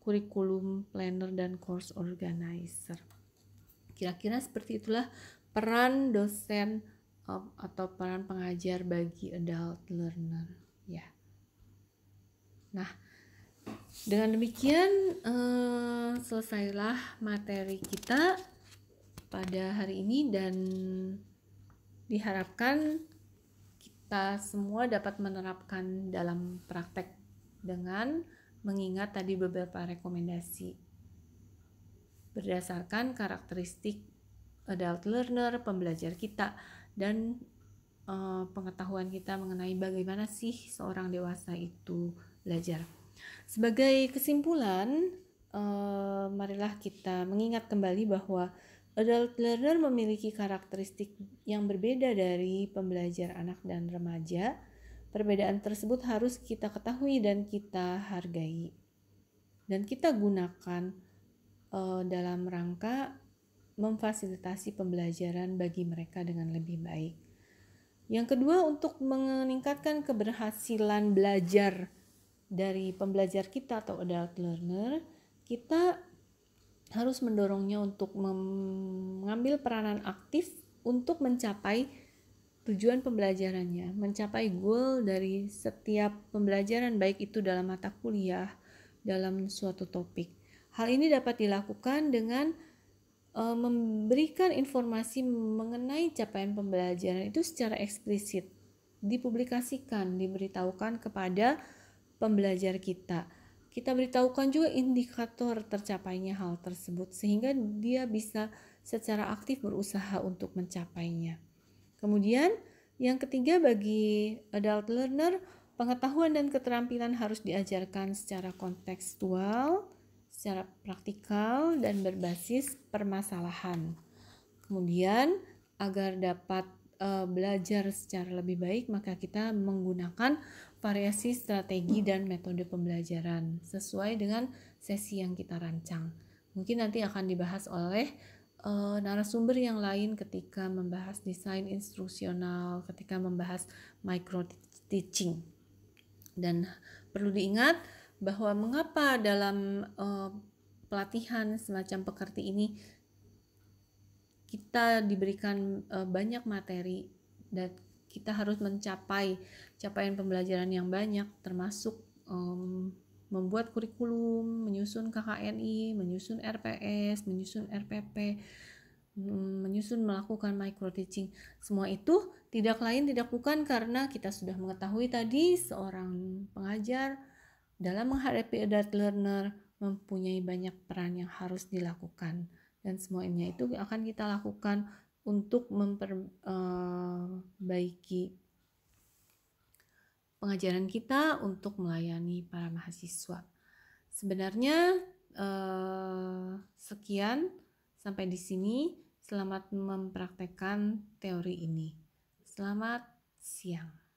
Speaker 1: kurikulum planner dan course organizer. Kira-kira seperti itulah peran dosen atau peran pengajar bagi adult learner ya. Nah, dengan demikian selesailah materi kita pada hari ini, dan diharapkan kita semua dapat menerapkan dalam praktek dengan mengingat tadi beberapa rekomendasi berdasarkan karakteristik adult learner, pembelajar kita, dan pengetahuan kita mengenai bagaimana sih seorang dewasa itu belajar. Sebagai kesimpulan, marilah kita mengingat kembali bahwa adult learner memiliki karakteristik yang berbeda dari pembelajar anak dan remaja. Perbedaan tersebut harus kita ketahui dan kita hargai, dan kita gunakan dalam rangka memfasilitasi pembelajaran bagi mereka dengan lebih baik. Yang kedua, untuk meningkatkan keberhasilan belajar dari pembelajar kita atau adult learner, kita harus mendorongnya untuk mengambil peranan aktif untuk mencapai tujuan pembelajarannya, mencapai goal dari setiap pembelajaran, baik itu dalam mata kuliah, dalam suatu topik. Hal ini dapat dilakukan dengan memberikan informasi mengenai capaian pembelajaran itu secara eksplisit, dipublikasikan, diberitahukan kepada pembelajar kita. Kita beritahukan juga indikator tercapainya hal tersebut sehingga dia bisa secara aktif berusaha untuk mencapainya. Kemudian yang ketiga, bagi adult learner, pengetahuan dan keterampilan harus diajarkan secara kontekstual, secara praktikal, dan berbasis permasalahan. Kemudian agar dapat belajar secara lebih baik, maka kita menggunakan variasi strategi dan metode pembelajaran sesuai dengan sesi yang kita rancang. Mungkin nanti akan dibahas oleh narasumber yang lain ketika membahas desain instruksional, ketika membahas micro teaching. Dan perlu diingat bahwa mengapa dalam pelatihan semacam pekerti ini kita diberikan banyak materi dan kita harus mencapai capaian pembelajaran yang banyak, termasuk membuat kurikulum, menyusun KKNI, menyusun RPS, menyusun RPP, menyusun melakukan micro teaching. Semua itu tidak lain tidak bukan karena kita sudah mengetahui tadi seorang pengajar dalam menghadapi adult learner mempunyai banyak peran yang harus dilakukan, dan semuanya itu akan kita lakukan untuk memperbaiki pengajaran kita untuk melayani para mahasiswa. Sebenarnya sekian sampai di sini. Selamat mempraktekkan teori ini. Selamat siang.